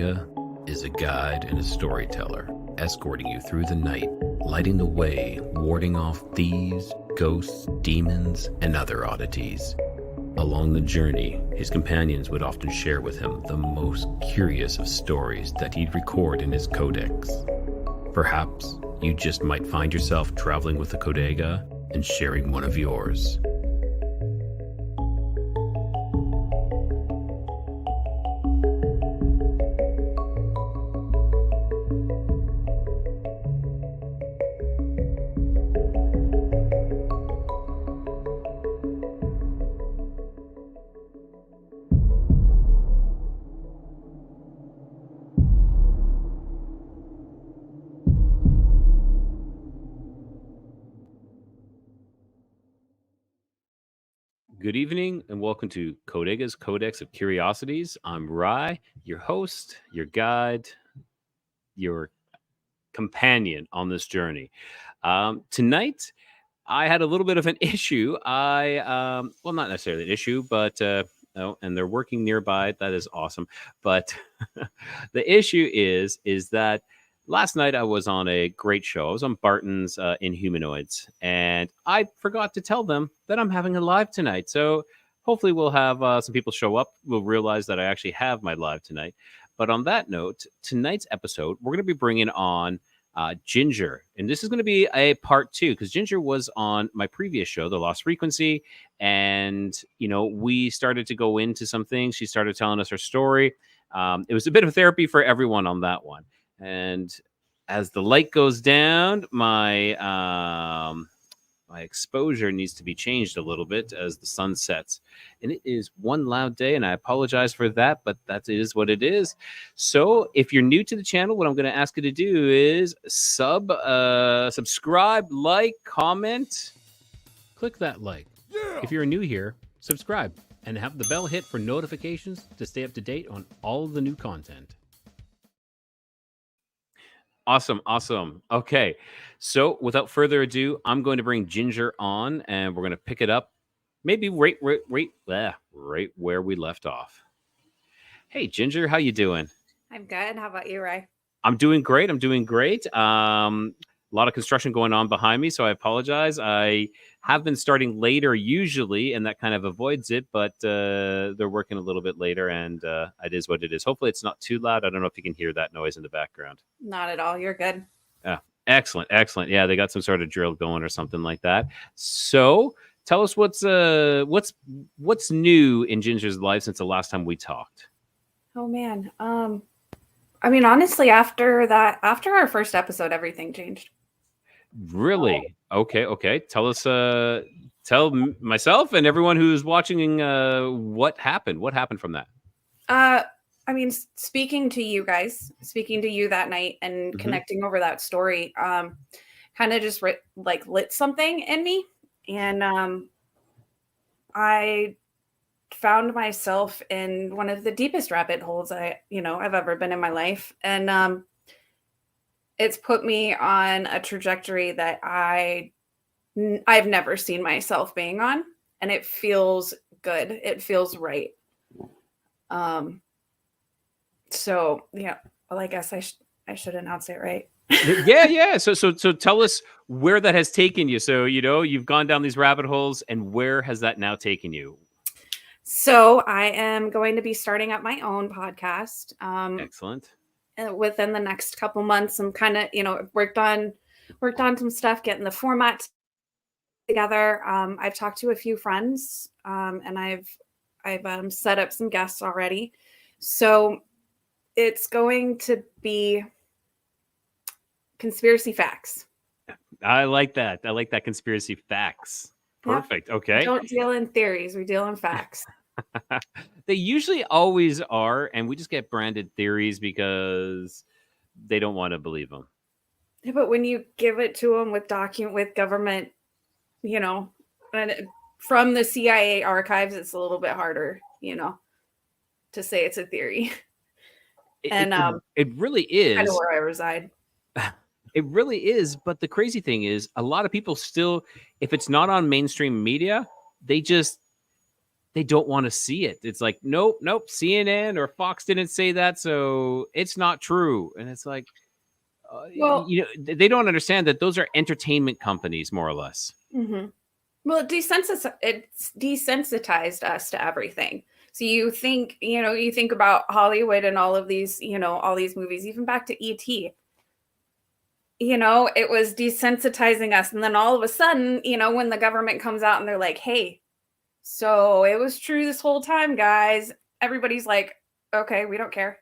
Codega is a guide and a storyteller, escorting you through the night, lighting the way, warding off thieves, ghosts, demons, and other oddities. Along the journey, his companions would often share with him the most curious of stories that he'd record in his Codex. Perhaps you just might find yourself traveling with the Codega and sharing one of yours. Good evening and welcome to Codega's Codex of Curiosities. I'm Rye, your host, your guide, your companion on this journey. Tonight, I had a little bit of an issue. Well, not necessarily an issue, but and they're working nearby. That is awesome. But the issue is that last night I was on a great show. I was on Barton's Inhumanoids, and I forgot to tell them that I'm having a live tonight. So hopefully we'll have some people show up. We'll realize that I actually have my live tonight. But on that note, tonight's episode, we're going to be bringing on Ginger. And this is going to be a part 2 because Ginger was on my previous show, The Lost Frequency. And, you know, we started to go into some things. She started telling us her story. It was a bit of therapy for everyone on that one. And as the light goes down, my exposure needs to be changed a little bit as the sun sets. And it is one loud day, and I apologize for that, but that is what it is. So if you're new to the channel, what I'm going to ask you to do is subscribe, like, comment. Click that like. Yeah. If you're new here, subscribe and have the bell hit for notifications to stay up to date on all of the new content. Awesome. Okay, so without further ado, I'm going to bring Ginger on, and we're going to pick it up maybe right where we left off. Hey, Ginger, how you doing? I'm good. How about you, Ray? I'm doing great. A lot of construction going on behind me, so I apologize. I have been starting later usually, and that kind of avoids it, but they're working a little bit later, and it is what it is. Hopefully it's not too loud. I don't know if you can hear that noise in the background. Not at all. You're good. Excellent. Yeah, they got some sort of drill going or something like that. So tell us what's new in Ginger's life since the last time we talked. Oh, man. I mean, honestly, after our first episode, everything changed. Really? Okay. Tell us, tell myself and everyone who's watching what happened. What happened from that? I mean, speaking to you that night and connecting over that story, kind of just lit something in me. And I found myself in one of the deepest rabbit holes I've ever been in my life. And it's put me on a trajectory that I've never seen myself being on. And it feels good. It feels right. So yeah, well, I guess I should announce it, right? Yeah. So tell us where that has taken you. So, you've gone down these rabbit holes, and where has that now taken you? So I am going to be starting up my own podcast. Excellent. Within the next couple months, I'm kind of, worked on some stuff, getting the format together. I've talked to a few friends, and I've set up some guests already. So it's going to be conspiracy facts. I like that. Conspiracy facts. Perfect. Yeah. Okay. We don't deal in theories. We deal in facts. They usually always are, and we just get branded theories because they don't want to believe them. Yeah, but when you give it to them with government, and from the CIA archives, it's a little bit harder, to say it's a theory. It really is kind of where I reside. It really is. But the crazy thing is, a lot of people still, if it's not on mainstream media, they just they don't want to see it. It's like, nope, nope, CNN or Fox didn't say that, so it's not true. And it's like, Well, they don't understand that those are entertainment companies, more or less. mhm. Well, it's desensitized us to everything. So you think about Hollywood and all of these, all these movies, even back to E.T. It was desensitizing us. And then all of a sudden, when the government comes out and they're like, hey, so it was true this whole time, guys. Everybody's like, okay, we don't care.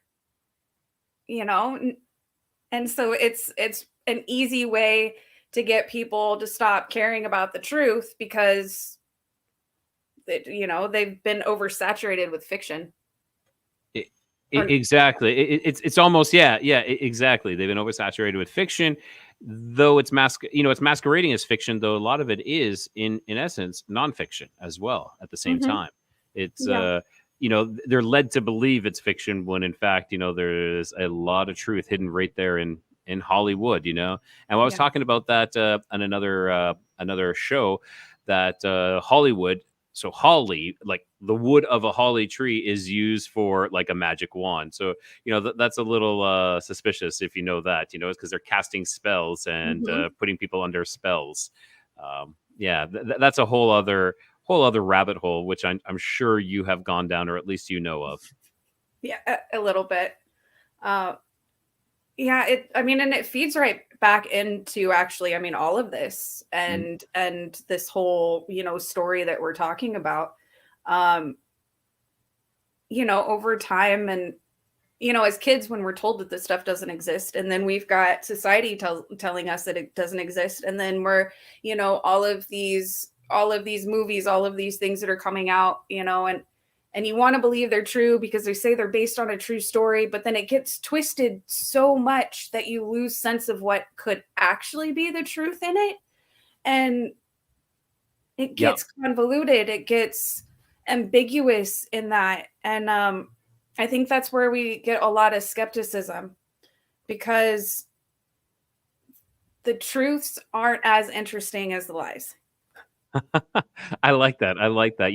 And so it's an easy way to get people to stop caring about the truth because they've been oversaturated with fiction. Exactly. It's almost, exactly. They've been oversaturated with fiction, though it's masquerading as fiction, though a lot of it is in essence nonfiction as well at the same Mm-hmm. time. It's Yeah. they're led to believe it's fiction when in fact, there's a lot of truth hidden right there in Hollywood, And I was Yeah. talking about that on another show that Hollywood, so holly, like the wood of a holly tree, is used for like a magic wand. So that's a little suspicious if you know that. It's because they're casting spells and Mm-hmm. putting people under spells. That's a whole other rabbit hole, which I'm sure you have gone down, or at least you know of. Yeah, a little bit. Uh, yeah, and it feeds right back into actually, all of this Mm. and this whole, story that we're talking about. Um, over time and as kids when we're told that this stuff doesn't exist and then we've got society telling us that it doesn't exist and then we're all of these movies, all of these things that are coming out, and you want to believe they're true because they say they're based on a true story, but then it gets twisted so much that you lose sense of what could actually be the truth in it, and it Yeah. gets convoluted, it gets ambiguous in that. And I think that's where we get a lot of skepticism because the truths aren't as interesting as the lies. I like that. I like that.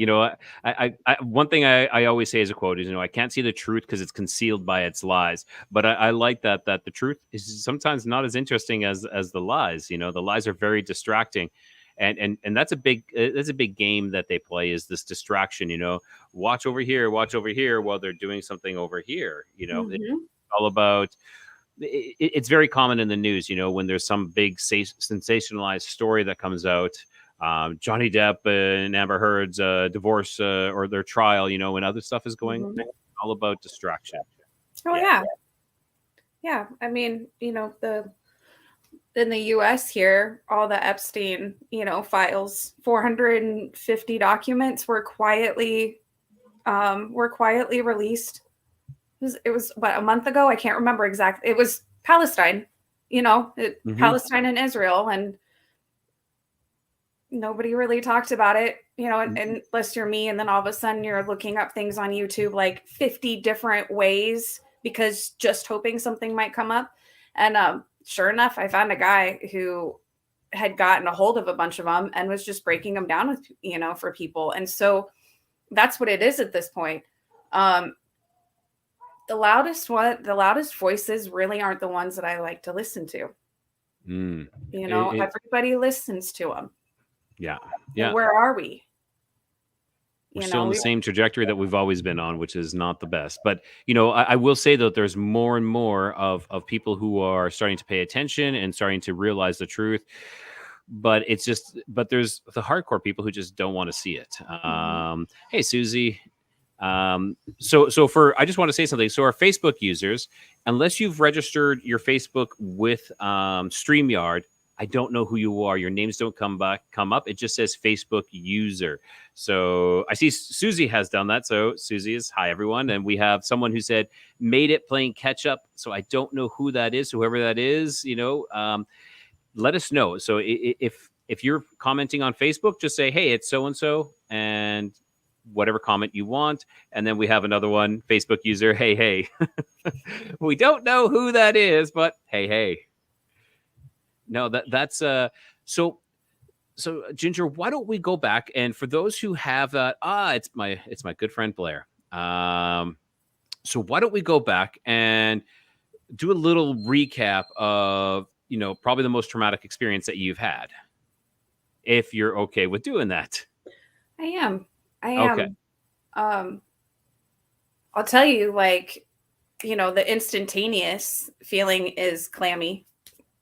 One thing I always say as a quote is, I can't see the truth because it's concealed by its lies. But I like that the truth is sometimes not as interesting as the lies. The lies are very distracting, and that's a big game that they play, is this distraction. Watch over here while they're doing something over here. It's Mm-hmm. all about. It's very common in the news, when there's some big sensationalized story that comes out. Johnny Depp and Amber Heard's divorce or their trial, and other stuff is going Mm-hmm. all about distraction. Oh Yeah. yeah, yeah. The in the U.S. here, all the Epstein, files, 450 documents were quietly released. It was what, a month ago? I can't remember exactly. It was Palestine, Hmm. Palestine and Israel, and nobody really talked about it, unless you're me. And then all of a sudden you're looking up things on YouTube like 50 different ways because just hoping something might come up. And sure enough, I found a guy who had gotten a hold of a bunch of them and was just breaking them down with, for people. And so that's what it is at this point. Um, the loudest voices really aren't the ones that I like to listen to. Mm. Everybody listens to them. Yeah. And Yeah. where are we? We're still in the same trajectory that we've always been on, which is not the best. But I will say that there's more and more of people who are starting to pay attention and starting to realize the truth. But there's the hardcore people who just don't want to see it. Hey, Susie. So I just want to say something. So our Facebook users, unless you've registered your Facebook with StreamYard, I don't know who you are. Your names don't come up. It just says Facebook user. So I see Susie has done that. So Susie is, hi everyone, and we have someone who said made it playing catch up. So I don't know who that is. Whoever that is, let us know. So if you're commenting on Facebook, just say, hey, it's so and so, and whatever comment you want. And then we have another one, Facebook user, hey. We don't know who that is, but hey. No, that's so So Ginger, why don't we go back, and for those who have that, it's my good friend Blair. So why don't we go back and do a little recap of, probably the most traumatic experience that you've had, if you're okay with doing that. I am. I Okay. am. Um, I'll tell you, like, the instantaneous feeling is clammy.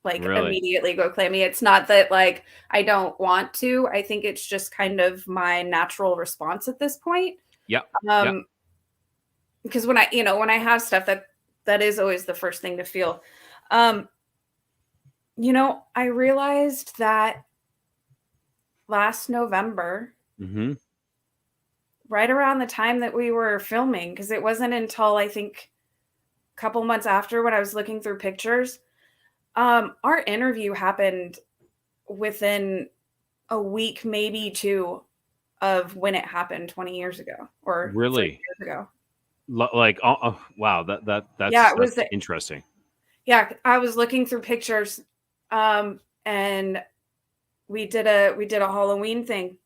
Like Really? immediately go clammy. It's not that like I don't want to. I think it's just kind of my natural response at this point. Yep. Yep. Um, because when I have stuff that is always the first thing to feel. Um, I realized that last November, Mm-hmm. right around the time that we were filming, because it wasn't until I think a couple months after when I was looking through pictures, our interview happened within a week, maybe two, of when it happened 20 years ago or 30 Really? years ago. Like, oh, wow, Yeah, that's it was. interesting. Yeah, I was looking through pictures, and we did a Halloween thing,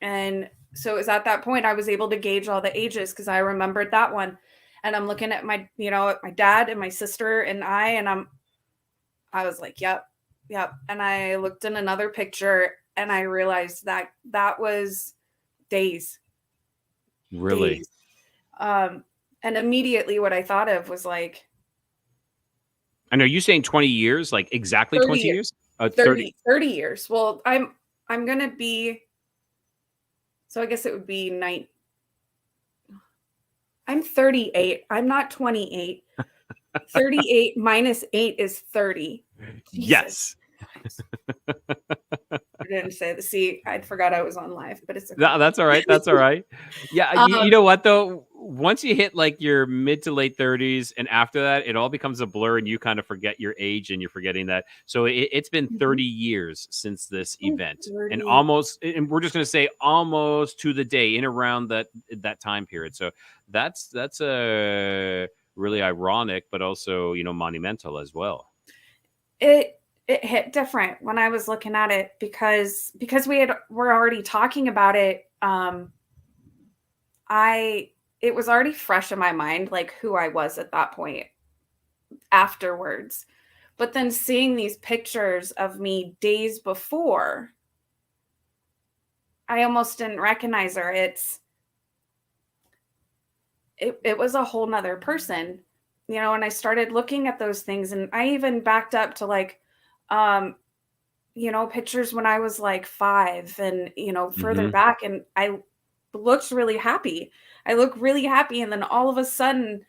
and so it was at that point I was able to gauge all the ages because I remembered that one, and I'm looking at my dad and my sister and I was like, yep, yep, and I looked in another picture and I realized that was days, Really? days, and immediately what I thought of was like And are you saying 20 years, like exactly 30 20 years. years? 30. 30 years. Well, I'm gonna be, so I guess it would be I'm 38. I'm not 28. 38 minus 8 is 30. Jesus. Yes. I didn't say the see, I forgot I was on live, but it's okay. No, that's all right. That's all right. Yeah, you know what though? Once you hit like your mid to late 30s, and after that, it all becomes a blur, and you kind of forget your age, and you're forgetting that. So it's been 30 years since this event, and 30. we're just gonna say almost to the day, in around that time period. So that's really ironic, but also monumental as well. It hit different when I was looking at it because we're already talking about it. It was already fresh in my mind, like who I was at that point afterwards. But then seeing these pictures of me days before, I almost didn't recognize her. It was a whole nother person, and I started looking at those things, and I even backed up to like, um, pictures when I was like 5 and, further Hmm. back, and I looked really happy. I look really happy, and then all of a sudden,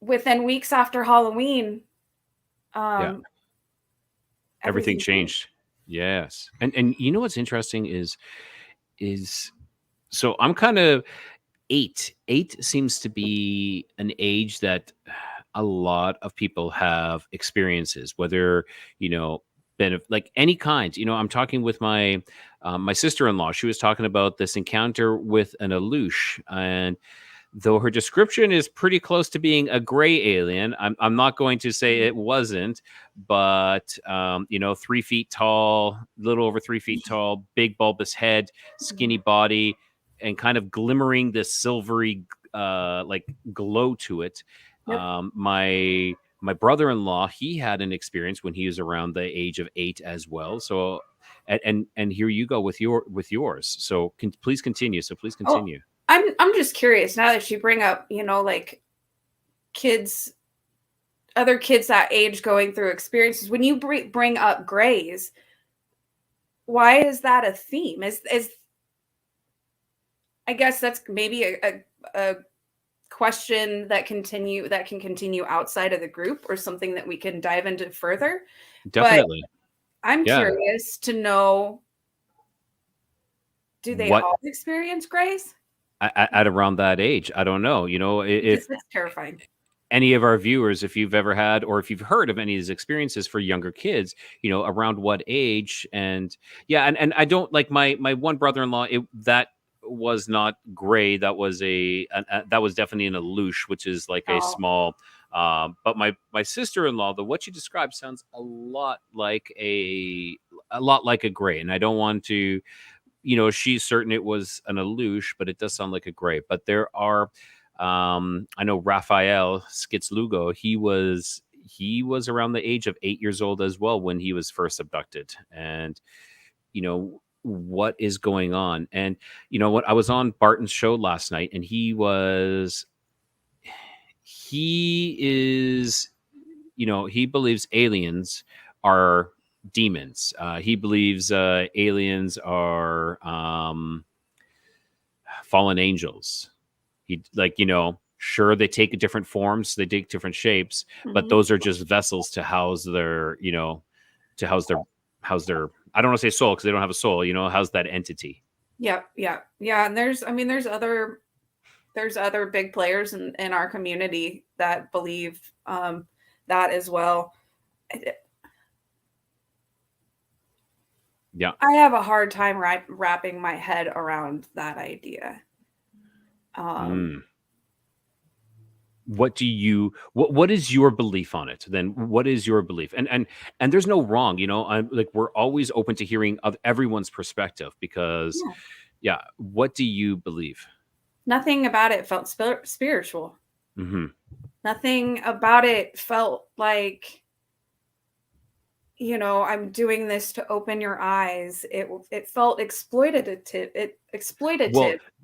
within weeks after Halloween, Yeah, um, everything everything changed. changed. Yes, and you know what's interesting is so I'm kind of 8. 8 seems to be an age that a lot of people have experiences, whether, like any kind. I'm talking with my sister-in-law. She was talking about this encounter with an Alush, and though her description is pretty close to being a gray alien, I'm not going to say Mhm. it wasn't, but 3 feet tall, little over 3 feet tall, big bulbous head, skinny body, and kind of glimmering this silvery like glow to it. Yep. My brother-in-law, he had an experience when he was around the age of 8 as well. So and here you go with yours. So please continue. So please Oh, continue. I'm just curious now that you bring up, like kids, other kids that age going through experiences. When you bring up grays, why is that a theme? Is I guess that's maybe a question that can continue outside of the group or something that we can dive into further. But Definitely. I'm Yeah. curious to know, do they What all experience grays? at around that age? I don't know. Because If that's terrifying. any of our viewers, if you've ever had or if you've heard of any of these experiences for younger kids, around what age? And yeah, and I don't like my one brother-in-law. That was not gray. That was that was definitely an Alush, which is like a Oh, small. But my sister-in-law, the what you described sounds a lot like a lot like a gray, and I don't want to, she's certain it was an Alush, but it does sound like a gray. But there are, I know Raphael Skitzlugo. He was around the age of 8 years old as well when he was first abducted, and what is going on. And what, I was on Barton's show last night, and he believes aliens are demons. He believes aliens are fallen angels. He, like, sure, they take different forms, they take different shapes, but Mhm. those are just vessels to house their, to house their, I don't want to say soul because they don't have a soul, house that entity. Yep, yeah, yeah. And there's other big players in our community that believe that as well. Yeah. I have a hard time wrapping my head around that idea. Mm. What is your belief on it then? What is your belief? And there's no wrong, I'm like, we're always open to hearing of everyone's perspective, because Yeah. yeah, what do you believe? Nothing about it felt spiritual. Hmm. Nothing about it felt like, I'm doing this to open your eyes. It felt exploitative.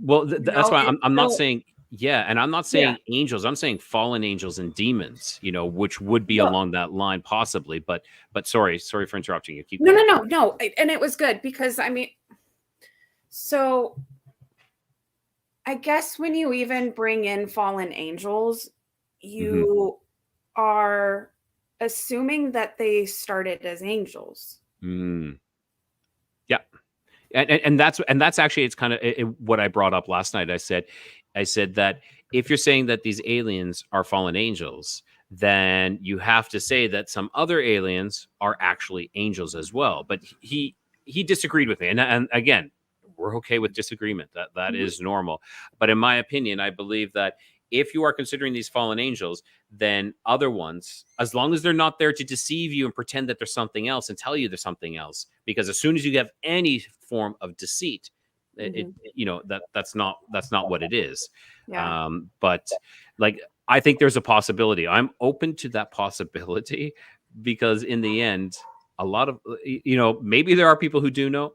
Well, that's why It I'm not felt, saying, yeah, and I'm not yeah. saying angels. I'm saying fallen angels and demons. Which would be Well, along that line possibly. But sorry for interrupting you. Keep no, no, going. no, no. And it was good because so I guess when you even bring in fallen angels, Hmm. you are assuming that they started as angels. Mm. Yeah. And that's actually, it's kind of what I brought up last night. I said that if you're saying that these aliens are fallen angels, then you have to say that some other aliens are actually angels as well. But he disagreed with me, and again, we're okay with disagreement. That Mhm. is normal. But in my opinion, I believe that if you are considering these fallen angels, then other ones, as long as they're not there to deceive you and pretend that there's something else and tell you there's something else, because as soon as you have any form of deceit, Mhm. that's not what it is. Yeah. But like, I think there's a possibility. I'm open to that possibility, because in the end, a lot of, maybe there are people who do know.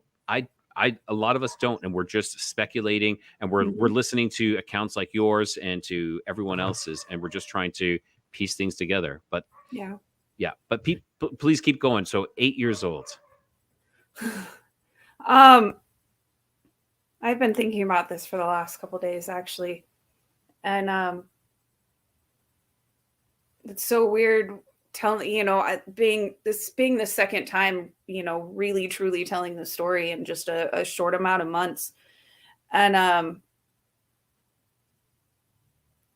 A lot of us don't, and we're just speculating, and we're Mhm. listening to accounts like yours and to everyone else's, and we're just trying to piece things together. But Yeah. yeah, but please keep going. So 8 years old. um, I've been thinking about this for the last couple days actually. And it's so weird telling, being the second time, really truly telling the story in just a short amount of months. And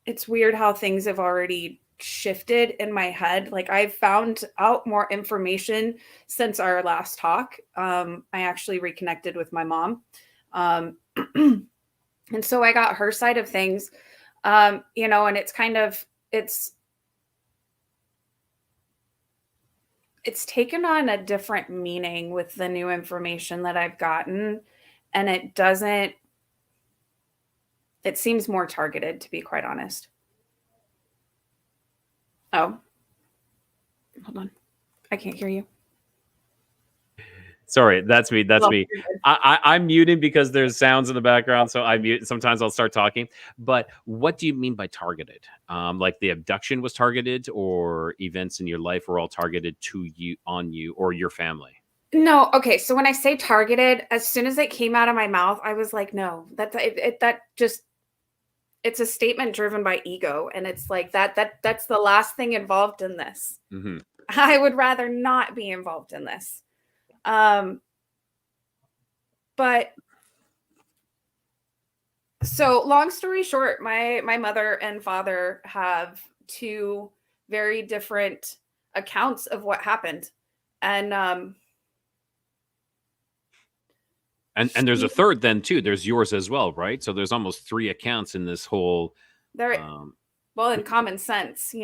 it's weird how things have already shifted in my head. Like, I've found out more information since our last talk. I actually reconnected with my mom. Um, and so I got her side of things. And it's kind of, it's taken on a different meaning with the new information that I've gotten. And it seems more targeted, to be quite honest. Oh, hold on. I can't hear you. Sorry, that's me. That's Well, me. you're good. I'm muting because there's sounds in the background, so I mute. Sometimes I'll start talking. But what do you mean by targeted? Like the abduction was targeted, or events in your life were all targeted to you, on you, or your family? No, okay. So when I say targeted, as soon as it came out of my mouth, I was like, no, that just, it's a statement driven by ego, and it's like that's the last thing involved in this. Hmm. I would rather not be involved in this. Um, but so long story short, my mother and father have two very different accounts of what happened. And And there's a third then too. There's yours as well, right? So there's almost three accounts in this whole. they're, Um, well, in common sense,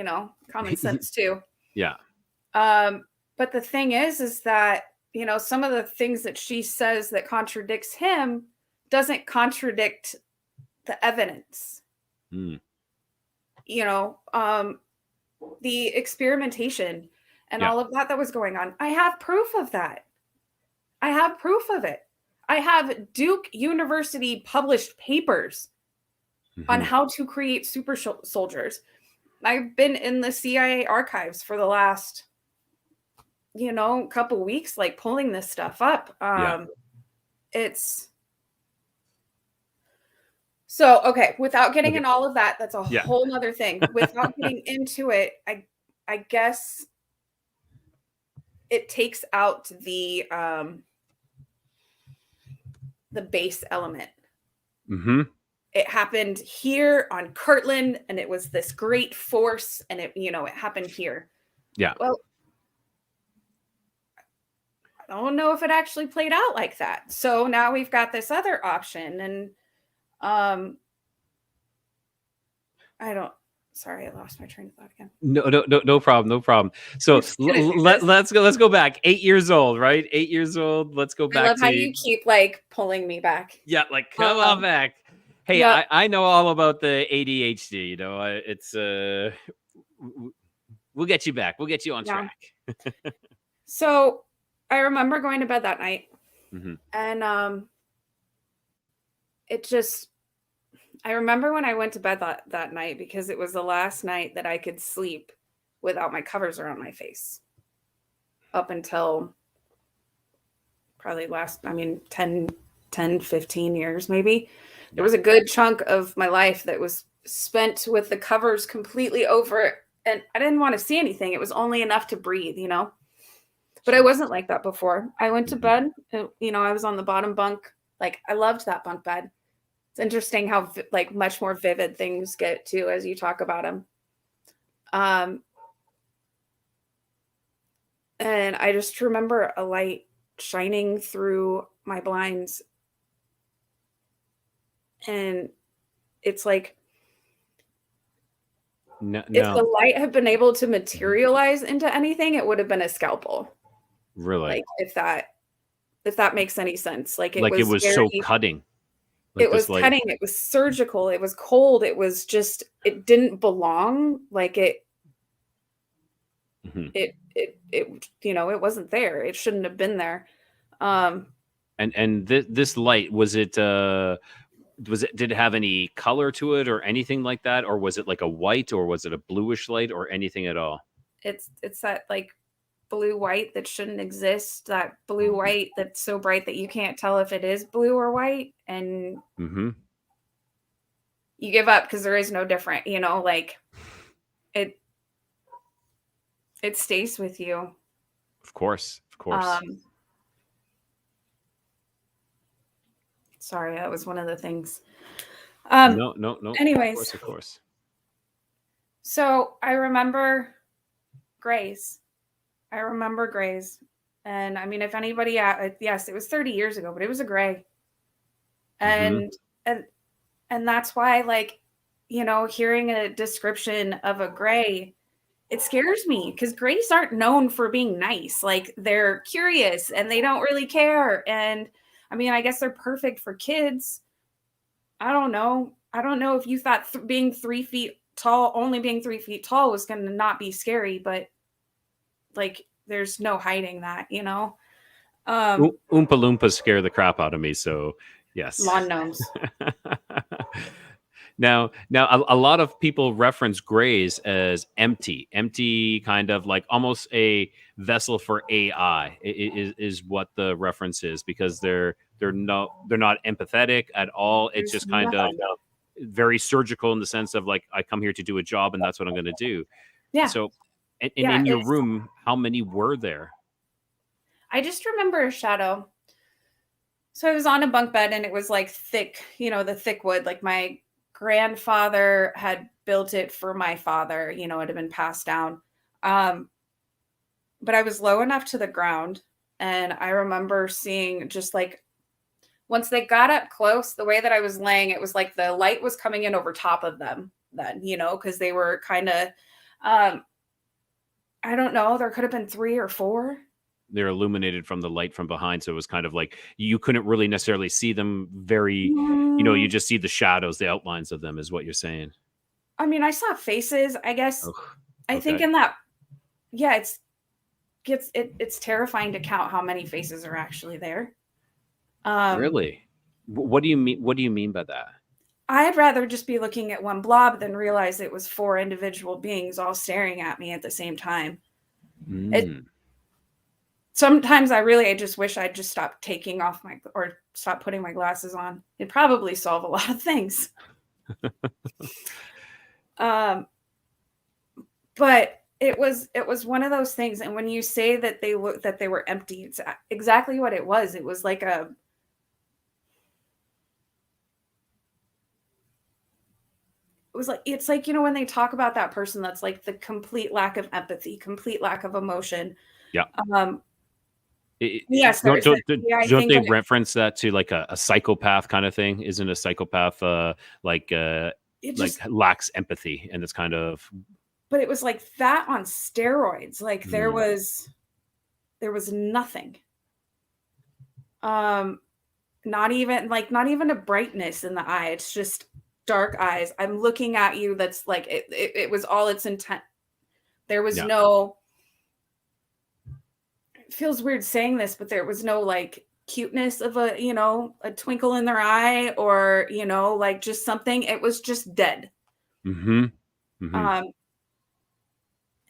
common sense too. yeah. Um, but the thing is that some of the things that she says that contradicts him doesn't contradict the evidence. Mm. The experimentation and Yeah. all of that was going on. I have proof of that. I have proof of it. I have Duke University published papers on how to create super soldiers. I've been in the CIA archives for the last, couple weeks, like pulling this stuff up. It's so, okay, without getting in all of that, that's a whole nother thing. Without getting into it, I guess it takes out the base element. It happened here on Kirtland, and it was this great force, and it happened here. Yeah. Well, I don't know if it actually played out like that. So now we've got this other option, and sorry, I lost my train of thought again. No problem. So let's go back. 8 years old, right? 8 years old. Let's go back. I love how you keep like pulling me back. Yeah, like come on back. Hey, I know all about the ADHD. It's we'll get you back. We'll get you on track. So I remember going to bed that night, and I remember when I went to bed that night, because it was the last night that I could sleep without my covers around my face, up until probably 10, 15 years, maybe. There was a good chunk of my life that was spent with the covers completely over it, and I didn't want to see anything. It was only enough to breathe, But I wasn't like that before. I went to bed, I was on the bottom bunk. Like, I loved that bunk bed. It's interesting how like much more vivid things get too as you talk about them. And I just remember a light shining through my blinds. And it's like, if the light had been able to materialize into anything, it would have been a scalpel. Really? Like, if that makes any sense. Like, it was so cutting. It was cutting. It was surgical. It was cold. It was just, it didn't belong. Like it wasn't there. It shouldn't have been there. And this light, did it have any color to it or anything like that? Or was it like a white, or was it a bluish light, or anything at all? It's that like blue white that shouldn't exist, that blue white that's so bright that you can't tell if it is blue or white, and you give up because there is no different, like it stays with you. Of course. Sorry, that was one of the things. No. Anyways, of course. So I remember Grays. And I mean, if anybody, yes, it was 30 years ago, but it was a gray. And that's why, like, hearing a description of a gray, it scares me, because grays aren't known for being nice. Like, they're curious and they don't really care. And I mean, I guess they're perfect for kids. I don't know if you thought being 3 feet tall, only being 3 feet tall was going to not be scary, but like, there's no hiding that, Oompa Loompas scare the crap out of me, so yes. Lawn gnomes. Now, a lot of people reference grays as empty, kind of like almost a vessel for AI is what the reference is, because they're not empathetic at all. It's just kind of very surgical in the sense of like, I come here to do a job and that's what I'm going to do. Yeah. So, in your room, how many were there? I just remember a shadow. So I was on a bunk bed, and it was like thick, the thick wood. Like, my grandfather had built it for my father, it had been passed down. But I was low enough to the ground, and I remember seeing, just like, once they got up close, the way that I was laying, it was like the light was coming in over top of them then, because they were kind of, I don't know, there could have been 3 or 4. they're illuminated from the light from behind, so it was kind of like you couldn't really necessarily see them very, you Mm, just see the shadows, the outlines of them, is what you're saying. I mean, I saw faces, I guess. Ugh. I think Okay. in that, yeah, it's terrifying to count how many faces are actually there. Um, Really? What do you mean? What do you mean by that? I'd rather just be looking at one blob than realize it was four individual beings all staring at me at the same time. It Mm. sometimes I just wish I'd just stop taking off my or stop putting my glasses on. It'd probably solve a lot of things. Um, but it was one of those things, and when you say that they were empty, it's exactly what it was. It was like a it was like it's like when they talk about that person that's like the complete lack of empathy, complete lack of emotion. Yeah. Um, yes, there's yeah, I Don't think they of it, reference that to like a psychopath kind of thing? Isn't a psychopath like it just lacks empathy, and it's kind of but it was like that on steroids. Like mm, there was nothing. Um, not even a brightness in the eye. It's just dark eyes. I'm looking at you. That's like it was all its intent. There was yeah. no. It feels weird saying this, but there was no like cuteness of a twinkle in their eye or like just something. It was just dead. Mm-hmm. Mm-hmm. Um,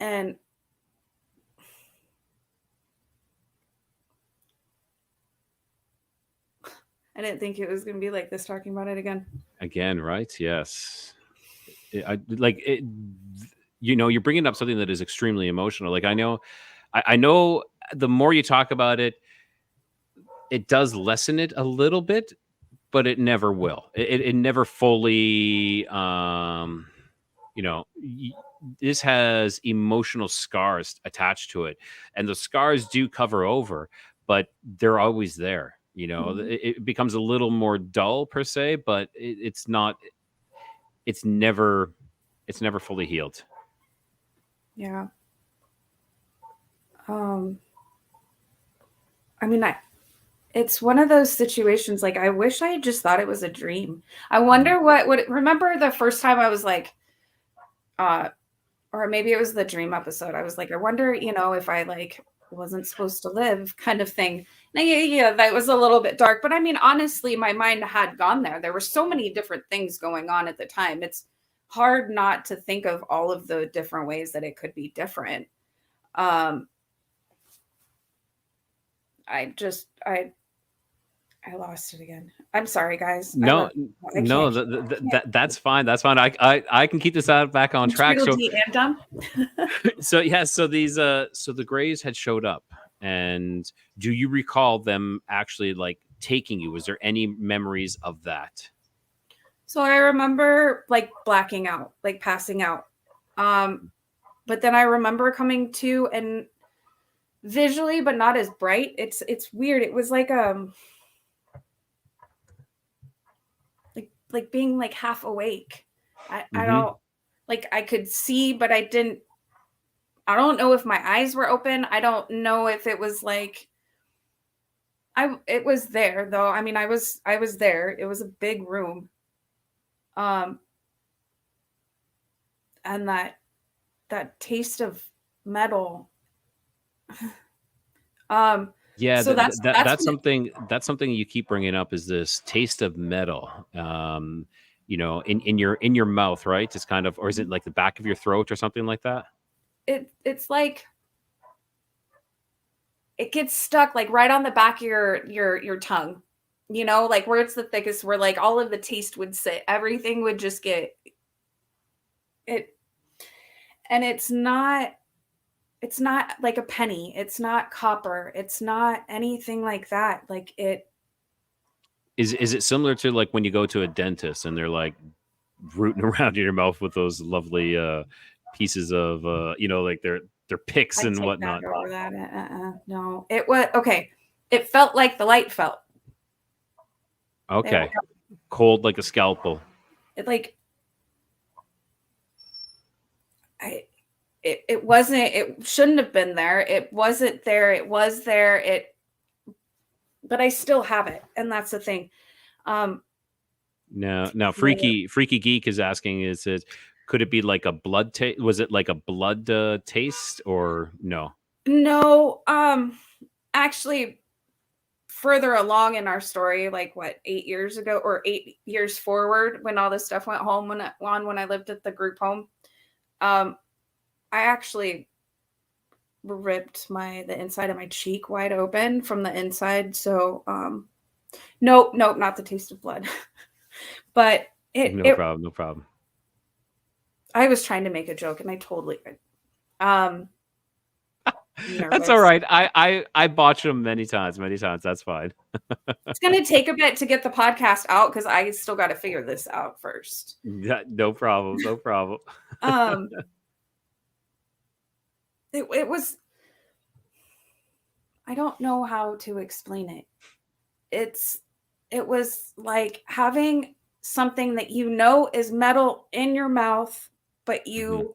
and I didn't think it was going to be like this talking about it again. Again, right? Yes. I like it. You're bringing up something that is extremely emotional. Like I know the more you talk about it, it does lessen it a little bit, but it never will. It never fully. You know, this has emotional scars attached to it, and the scars do cover over, but they're always there. Mhm. It becomes a little more dull per se, but it's not. It's never. It's never fully healed. Yeah. Um, I mean, it's one of those situations. Like, I wish I had just thought it was a dream. I Mhm. wonder what would remember the first time I was like, uh, or maybe it was the dream episode. I was like, I wonder, if I like wasn't supposed to live, kind of thing. Now, yeah, that was a little bit dark, but I mean, honestly, my mind had gone there. There were so many different things going on at the time. It's hard not to think of all of the different ways that it could be different. Um, I just, I lost it again. I'm sorry, guys. I No, love. I can't. that's fine. That's fine. I can keep this out back on I'm track. So Tweedledee and dumb. yeah, so the Greys had showed up, and do you recall them actually like taking you? Was there any memories of that? So I remember like blacking out, like passing out. Um, but then I remember coming to and visually, but not as bright. It's weird. It was like being like half awake. I Mm-hmm. don't like I could see, but I don't know if my eyes were open. I don't know if it was like it was there though. I mean, I was there. It was a big room. Um, and that taste of metal. Um, Yeah, so that's that's when it, something you keep bringing up is this taste of metal. In your mouth, right? It's kind of, or is it like the back of your throat or something like that? it's like it gets stuck like right on the back of your tongue. Like where it's the thickest, where like all of the taste would sit. Everything would just get it, and it's not like a penny. It's not copper. It's not anything like that. Like it Is it similar to like when you go to a dentist and they're like rooting around in your mouth with those lovely pieces of like their picks I and take back whatnot? over that. No, it was okay. It felt like the light felt. It, Okay, cold like a scalpel. it like I it wasn't, it shouldn't have been there. It wasn't there. It was there. But I still have it. And that's the thing. Now, Yeah. Freaky Geek is asking, is it, could it be like a blood taste? Was it like a blood taste or no? No, actually, further along in our story, like what, 8 years ago or 8 years forward, when all this stuff went home when I lived at the group home, I actually ripped the inside of my cheek wide open from the inside. So, nope, not the taste of blood, but No problem. No problem. I was trying to make a joke and I totally, That's nervous. all right. I botched them many times. That's fine. It's going to take a bit to get the podcast out because I still got to figure this out first. Yeah, no problem. No problem. It was, I don't know how to explain it. It was like having something that you know is metal in your mouth, but you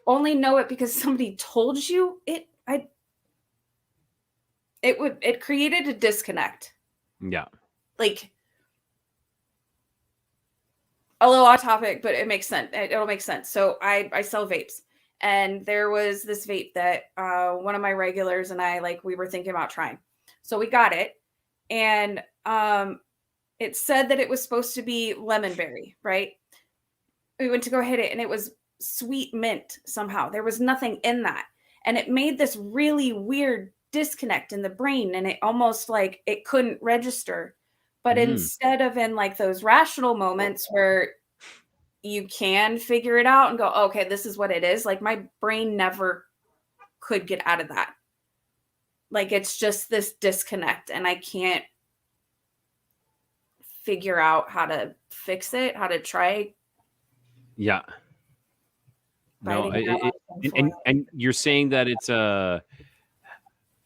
only know it because somebody told you it. It created a disconnect. Yeah. Like, a little off topic, but it makes sense. It'll make sense. So I sell vapes, and there was this vape that one of my regulars and I, like, we were thinking about trying. So we got it, and it said that it was supposed to be lemon berry, right? We went to go hit it, and it was sweet mint somehow. There was nothing in that, and it made this really weird disconnect in the brain, and it almost like it couldn't register. But instead of in like those rational moments where you can figure it out and go, okay, this is what it is, like my brain never could get out of that. Like, it's just this disconnect, and I can't figure out how to fix it, how to try. Yeah. No, and you're saying that it's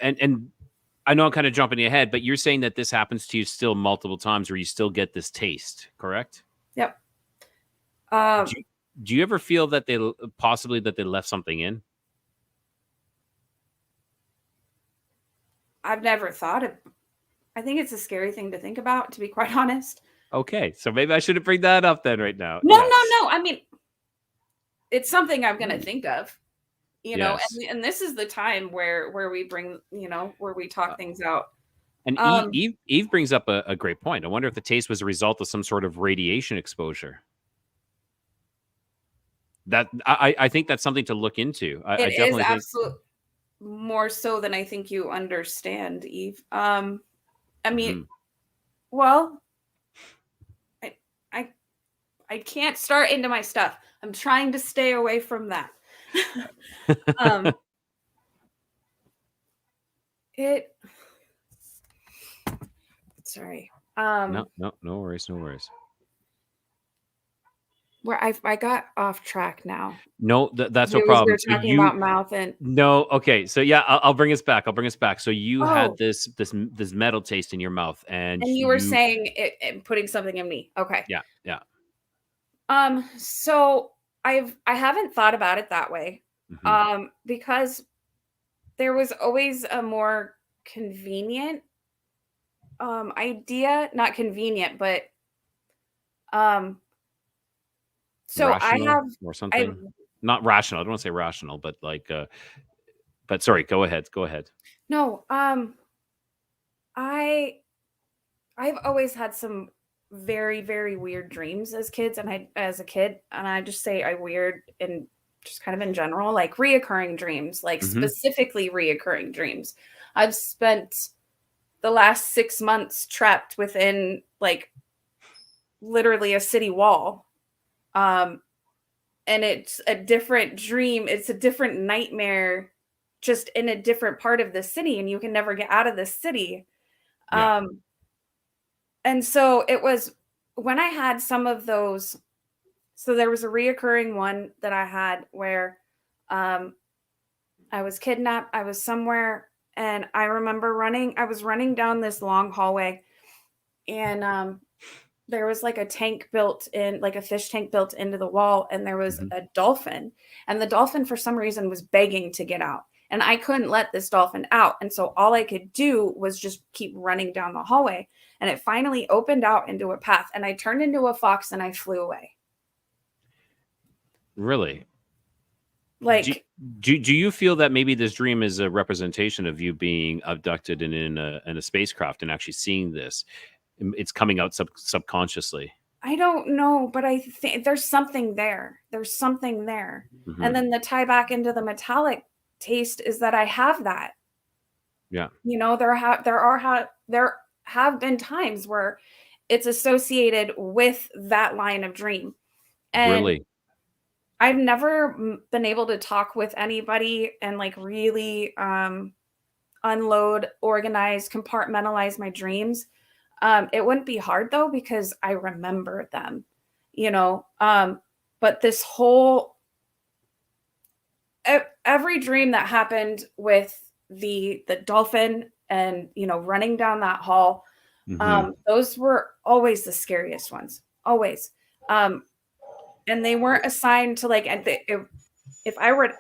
and I know I'm kind of jumping ahead, but you're saying that this happens to you still multiple times where you still get this taste, correct? Yep. Do you ever feel that they possibly that they left something in? I've never thought of. I think it's a scary thing to think about, to be quite honest. Okay, so maybe I shouldn't bring that up then right now. No. I mean, it's something I'm going to think of, Yes. and this is the time where we bring, where we talk things out. And Eve brings up a great point. I wonder if the taste was a result of some sort of radiation exposure. That I think that's something to look into. I definitely is think absolute more so than I think you understand, Eve. I mean, well, I can't start into my stuff. I'm trying to stay away from that. Sorry. No worries. Where I got off track now. No, that's no problem. We're talking about mouth and no. Okay, so yeah, I'll bring us back. So you had this metal taste in your mouth, and you were saying it putting something in me. Okay. Yeah. So I haven't thought about it that way, because there was always a more convenient idea, not convenient, but so rational, I have or something. Not rational. I don't want to say rational, but like but sorry, go ahead. No, I've always had some very, very weird dreams as a kid, and I just say weird and just kind of in general, like reoccurring dreams, like specifically reoccurring dreams. I've spent the last 6 months trapped within like literally a city wall. And it's a different dream. It's a different nightmare, just in a different part of the city, and you can never get out of the city. Yeah. And so it was when I had some of those. So there was a reoccurring one that I had where I was kidnapped. I was somewhere, and I remember I was running down this long hallway, and there was like a tank built in, like a fish tank built into the wall, and there was Mhm. a dolphin, and the dolphin for some reason was begging to get out, and I couldn't let this dolphin out, and so all I could do was just keep running down the hallway, and it finally opened out into a path, and I turned into a fox and I flew away. Really? Do, Like, do you feel that maybe this dream is a representation of you being abducted and in a spacecraft and actually seeing this? It's coming out subconsciously. I don't know, but I think there's something there. There's something there. And Hmm. then the tie back into the metallic taste is that I have that. Yeah. You know, there have been times where it's associated with that line of dream. And Really? I've never been able to talk with anybody and like really unload, organize, compartmentalize my dreams. It wouldn't be hard though because I remember them, you know. But this whole every dream that happened with the dolphin and running down that hall, Hmm. those were always the scariest ones, always. Um, and they weren't assigned to like, and if I were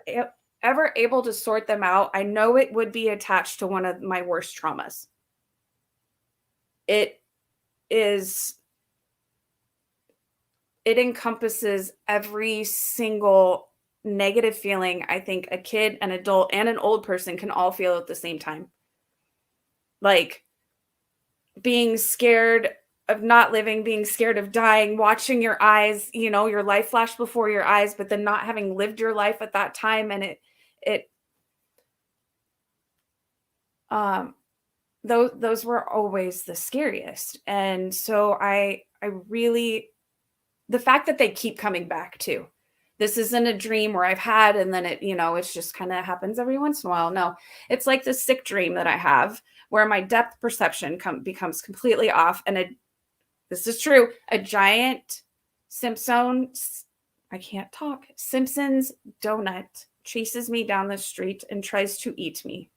ever able to sort them out, I know it would be attached to one of my worst traumas. It is it encompasses every single negative feeling I think a kid, an adult, and an old person can all feel at the same time. Like being scared of not living, being scared of dying, watching your eyes, your life flash before your eyes, but then not having lived your life at that time. And it, um, those were always the scariest. And so I really, the fact that they keep coming back too. This isn't a dream where I've had and then it's just kind of happens every once in a while. No, it's like the sick dream that I have where my depth perception becomes completely off. And this is true, a giant Simpsons, I can't talk, Simpsons donut chases me down the street and tries to eat me.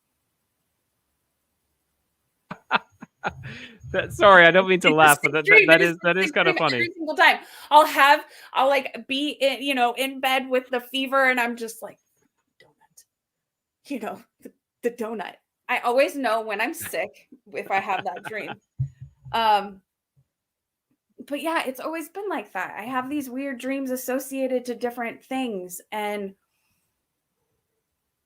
Sorry, I don't mean to It's a laugh, but sick dream. It is a that is sick kind of dream funny. every single time. I'll like be in bed with the fever and I'm just like, donut, the donut. I always know when I'm sick if I have that dream. Um, but yeah, it's always been like that. I have these weird dreams associated to different things, and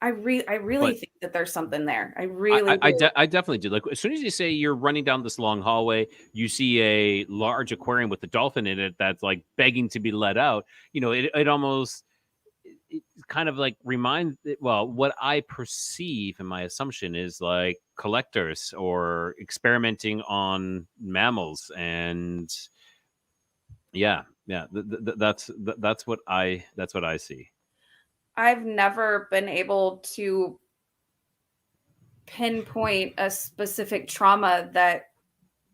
I really But think that there's something there. I really do. I definitely do. Like as soon as you say you're running down this long hallway, you see a large aquarium with a dolphin in it that's like begging to be let out. It almost it kind of like reminds. Well, what I perceive and my assumption is like collectors or experimenting on mammals, and yeah, yeah, that's what I see. I've never been able to pinpoint a specific trauma that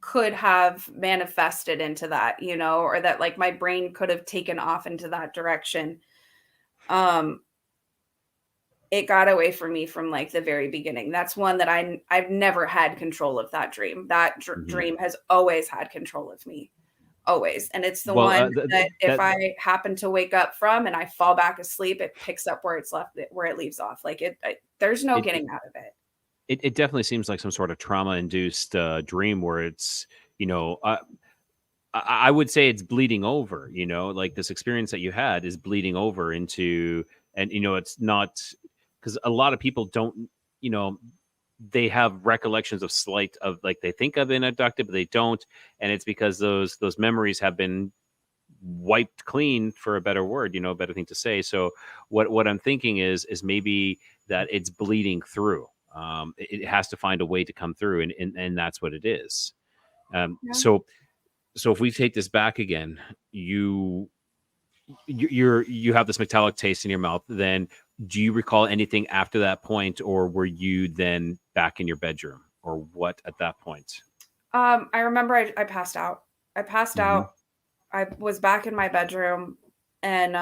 could have manifested into that, or that like my brain could have taken off into that direction. Um, it got away from me from like the very beginning. That's one that I've never had control of that dream. That Mhm. dream has always had control of me. Always. And it's the Well, one that if I happen to wake up from and I fall back asleep, it picks up where it's left, where it leaves off. Like there's no it, getting out of it. it definitely seems like some sort of trauma induced dream where it's you know uh, I would say it's bleeding over. Like this experience that you had is bleeding over into, and it's not because a lot of people don't, you know, they have recollections of slight of like they think of being abducted, but they don't, and it's because those memories have been wiped clean, for a better word, a better thing to say. So what I'm thinking is maybe that it's bleeding through. It has to find a way to come through, and that's what it is. Um, Yeah. so so if we take this back again, you have this metallic taste in your mouth. Then do you recall anything after that point, or were you then back in your bedroom, or what at that point? I remember I passed out. I passed Hmm. out. I was back in my bedroom and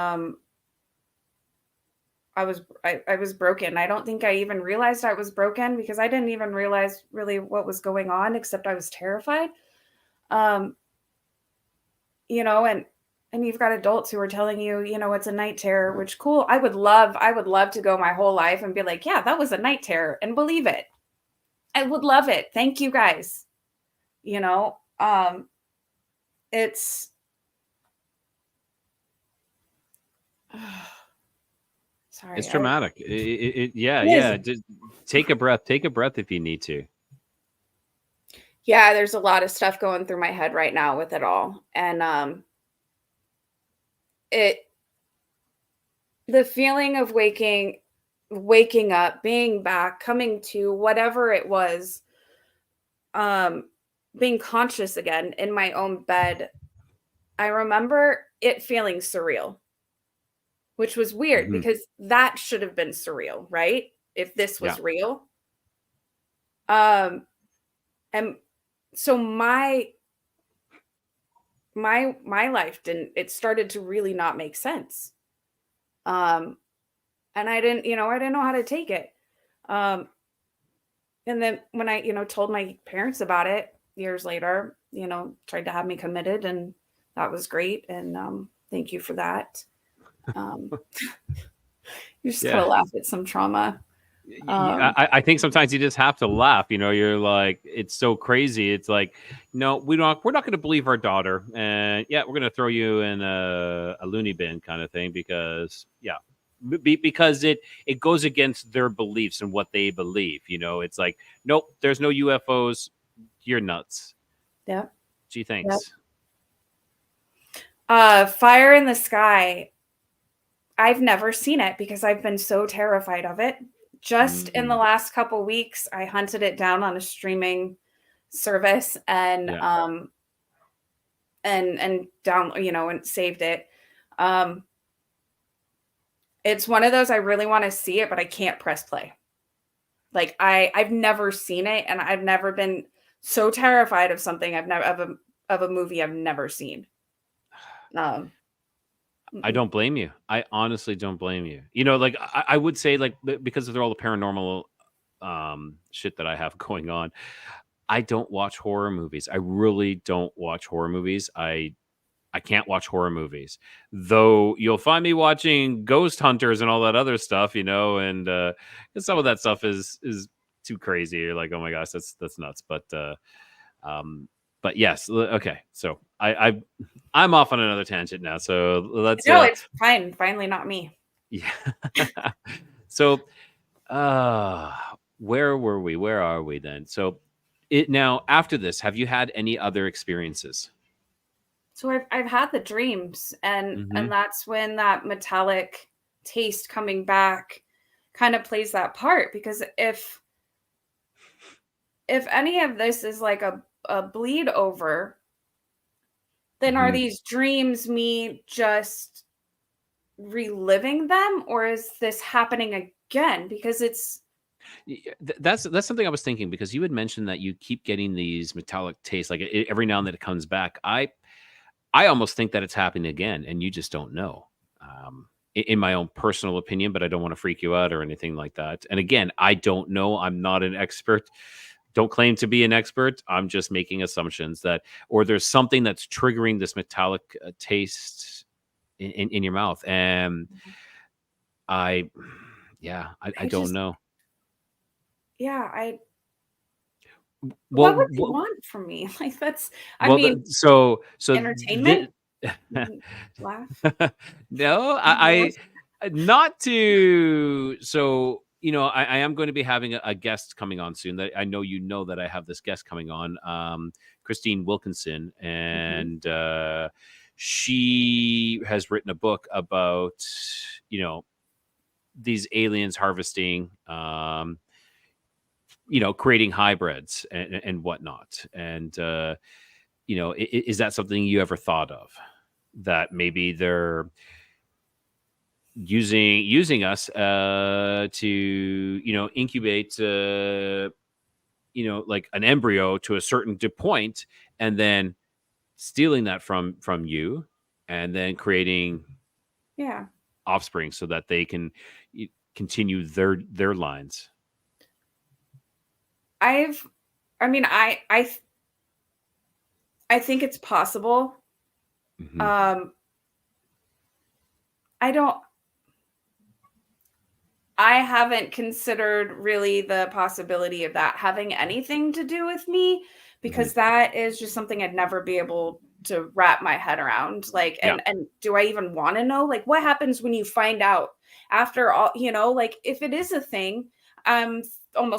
I was broken. I don't think I even realized I was broken because I didn't even realize really what was going on except I was terrified. Um you know, and you've got adults who are telling you, you know, it's a night terror, which cool. I would love to go my whole life and be like, yeah, that was a night terror and believe it. I would love it. Thank you guys. You know, it's It's sorry. traumatic. Yeah, It is. yeah. Just take a breath. Take a breath if you need to. Yeah, there's a lot of stuff going through my head right now with it all. And it the feeling of waking up, being back, coming to whatever it was, um, being conscious again in my own bed. I remember it feeling surreal, which was weird Hmm. because that should have been surreal, right? If this Yeah. was real. Um, and so my life didn't it started to really not make sense. Um, and I didn't know how to take it. Um, and then when I, told my parents about it years later, tried to have me committed, and that was great. And thank you for that. Um, you just Yeah. gotta laugh at some trauma. Um, I think sometimes you just have to laugh. You're like, it's so crazy. It's like, no, we're not going to believe our daughter, and yeah, we're going to throw you in a loony bin kind of thing because yeah, because it goes against their beliefs and what they believe. It's like, nope, there's no UFOs. You're nuts. yeah, Gee, yeah. thanks. Fire in the Sky. I've never seen it because I've been so terrified of it. Just in the Mm, last couple weeks, I hunted it down on a streaming service and yeah. down, and saved it. Um, it's one of those I really want to see it, but I can't press play. Like I've never seen it, and I've never been so terrified of something I've never of a movie I've never seen. Um, I mm-mm. don't blame you. I honestly don't blame you. Like I would say, like because of all the paranormal shit that I have going on, I don't watch horror movies. I really don't watch horror movies. I can't watch horror movies. Though you'll find me watching Ghost Hunters and all that other stuff, and some of that stuff is too crazy. You're like, oh my gosh, that's nuts. Um, but yes, okay. So I'm off on another tangent now. So let's No, it's fine. Finally, not me. yeah. So uh where were we? Where are we then? So it now after this, have you had any other experiences? So I've had the dreams, and Hmm. that's when that metallic taste coming back kind of plays that part, because if any of this is like a bleed over, then are Hmm. these dreams me just reliving them, or is this happening again? Because it's That's something I was thinking because you had mentioned that you keep getting these metallic tastes like every now and then it comes back. I almost think that it's happening again and you just don't know. In my own personal opinion, but I don't want to freak you out or anything like that. And again, I don't know. I'm not an expert. Don't claim to be an expert. I'm just making assumptions that, or there's something that's triggering this metallic taste in your mouth. And I, yeah, I I don't just know. yeah, I what would Well, you want from me? Like, that's I well, mean, so entertainment? the Laugh? no, Yes. not to. So I am going to be having a guest coming on soon. That I know that I have this guest coming on, Christine Wilkinson, Mhm. and she has written a book about you know these aliens harvesting, creating hybrids and whatnot, and is that something you ever thought of? That maybe they're using us to incubate like an embryo to a certain point and then stealing that from you and then creating Yeah. offspring so that they can continue their lines. I've I mean, I think it's possible. Mhm. Um, I don't I haven't considered really the possibility of that having anything to do with me, Mhm. because that is just something I'd never be able to wrap my head around. Like, Yeah. and do I even want to know? Like, what happens when you find out after all, like if it is a thing, I'm I'm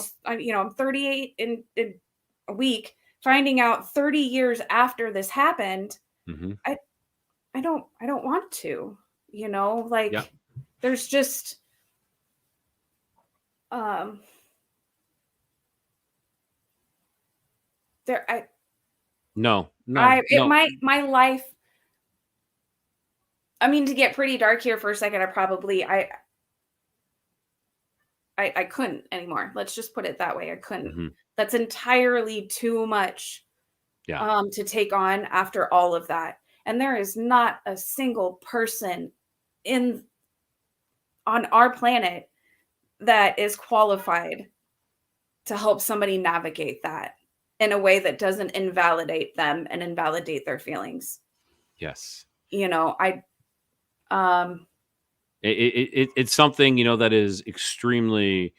38 in a week, finding out 30 years after this happened, Mhm. I I don't want to, Yeah. like there's just um there No, I no, it no. my life, I mean, to get pretty dark here for a second, I couldn't anymore. Let's just put it that way. I couldn't. Mhm. That's entirely too much Yeah. to take on after all of that. And there is not a single person in on our planet that is qualified to help somebody navigate that in a way that doesn't invalidate them and invalidate their feelings. Yes. I um It's something, that is extremely,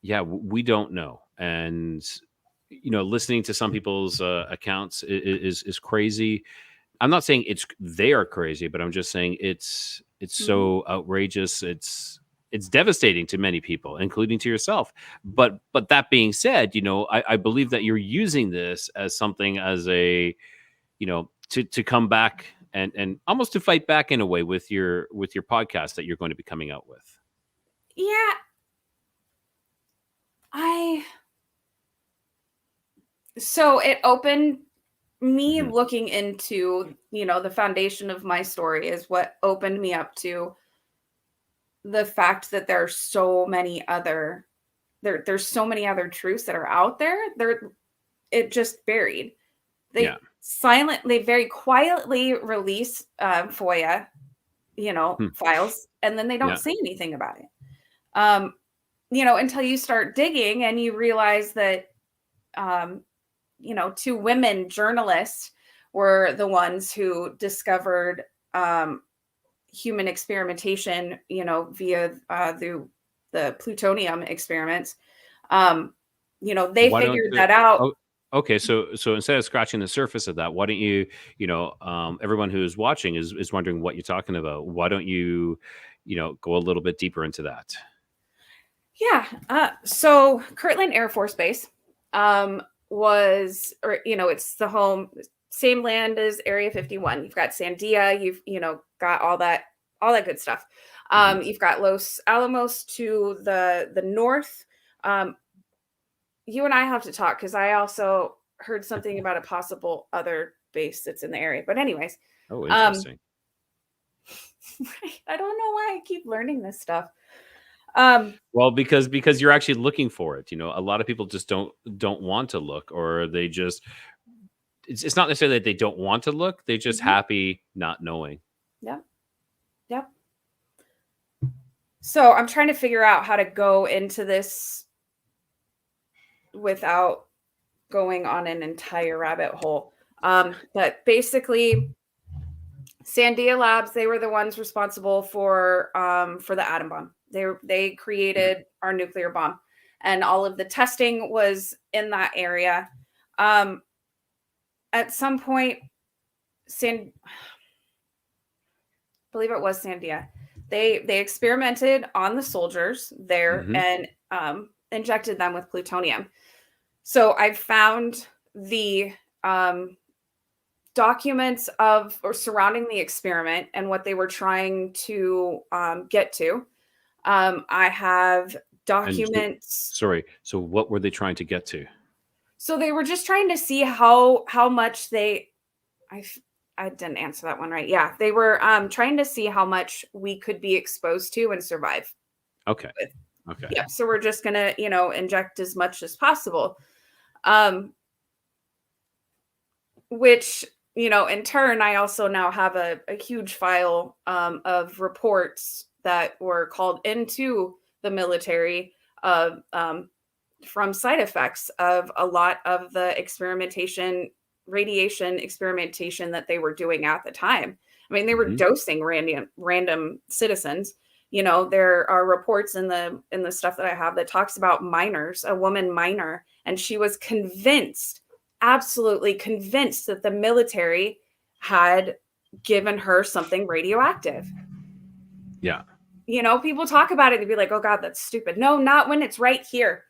yeah, we don't know. And, listening to some people's accounts is crazy. I'm not saying they are crazy, but I'm just saying it's mhm. so outrageous. It's devastating to many people, including to yourself. But that being said, I believe that you're using this as something, as a, to come back and almost to fight back in a way with your podcast that you're going to be coming out with. Yeah, I so it opened me Hmm. looking into, the foundation of my story is what opened me up to the fact that there's so many other truths that are out there. It just buried. Yeah. They very quietly release FOIA, Hmm. files, and then they don't Yeah. say anything about it. Um, until you start digging and you realize that um, two women journalists were the ones who discovered um, human experimentation, via the plutonium experiments. Um, they Why don't figured the that out. oh, okay, so instead of scratching the surface of that, why don't you, everyone who's watching is wondering what you're talking about. Why don't you, go a little bit deeper into that? Yeah. So Kirtland Air Force Base it's the same land as Area 51. You've got Sandia, you've, got all that good stuff. Mhm. You've got Los Alamos to the north. Um, you and I have to talk because I also heard something about a possible other base that's in the area. But anyways, Oh, um, interesting. I don't know why I keep learning this stuff. Um, Well, because you're actually looking for it. A lot of people just don't want to look, or they just it's not necessarily that they don't want to look, they're just mhm, happy not knowing. yep, yep. So I'm trying to figure out how to go into this without going on an entire rabbit hole. But basically, Sandia Labs, they were the ones responsible for the atom bomb. They created our nuclear bomb, and all of the testing was in that area. Um, at some point, San, I believe it was Sandia. They experimented on the soldiers there Mhm. and injected them with plutonium. So I found the um, documents of or surrounding the experiment and what they were trying to get to. I have And documents. sorry, so what were they trying to get to? So they were just trying to see how much they. I f- I didn't answer that one right. Yeah, they were trying to see how much we could be exposed to and survive Okay. with. Okay. Yeah, so we're just gonna inject as much as possible. Um, which in turn I also now have a huge file of reports that were called into the military of from side effects of a lot of the experimentation radiation experimentation that they were doing at the time. I mean, they were Hmm. dosing random citizens. There are reports in the stuff that I have that talks about miners, a woman miner, and she was convinced, absolutely convinced, that the military had given her something radioactive. Yeah. People talk about it and be like, oh God, that's stupid. No, not when it's right here.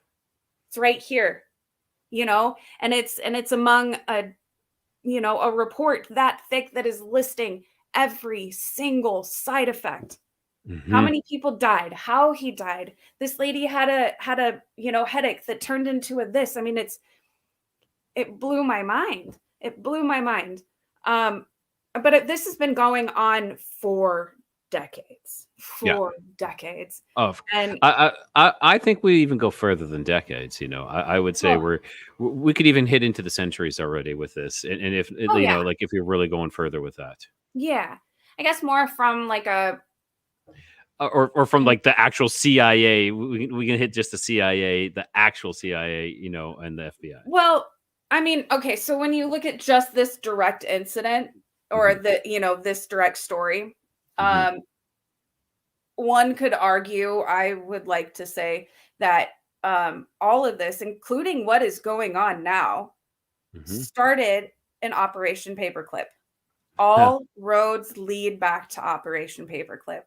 It's right here. And it's among a report that thick that is listing every single side effect. How Hmm. many people died, how he died. This lady had a headache that turned into a this. I mean, it blew my mind. It blew my mind. Um, but this has been going on for decades, Yeah. for decades. Of And I think we even go further than decades. I would say well, we could even hit into the centuries already with this, and if oh yeah, like if you're really going further with that, yeah. I guess more from like a or from like the actual CIA, we can hit just the CIA, the actual CIA, and the FBI. well, I mean, okay, so when you look at just this direct incident or Hmm. this direct story, Hmm. um, one could argue, I would like to say that all of this, including what is going on now, Hmm. started in Operation Paperclip. Huh. All roads lead back to Operation Paperclip.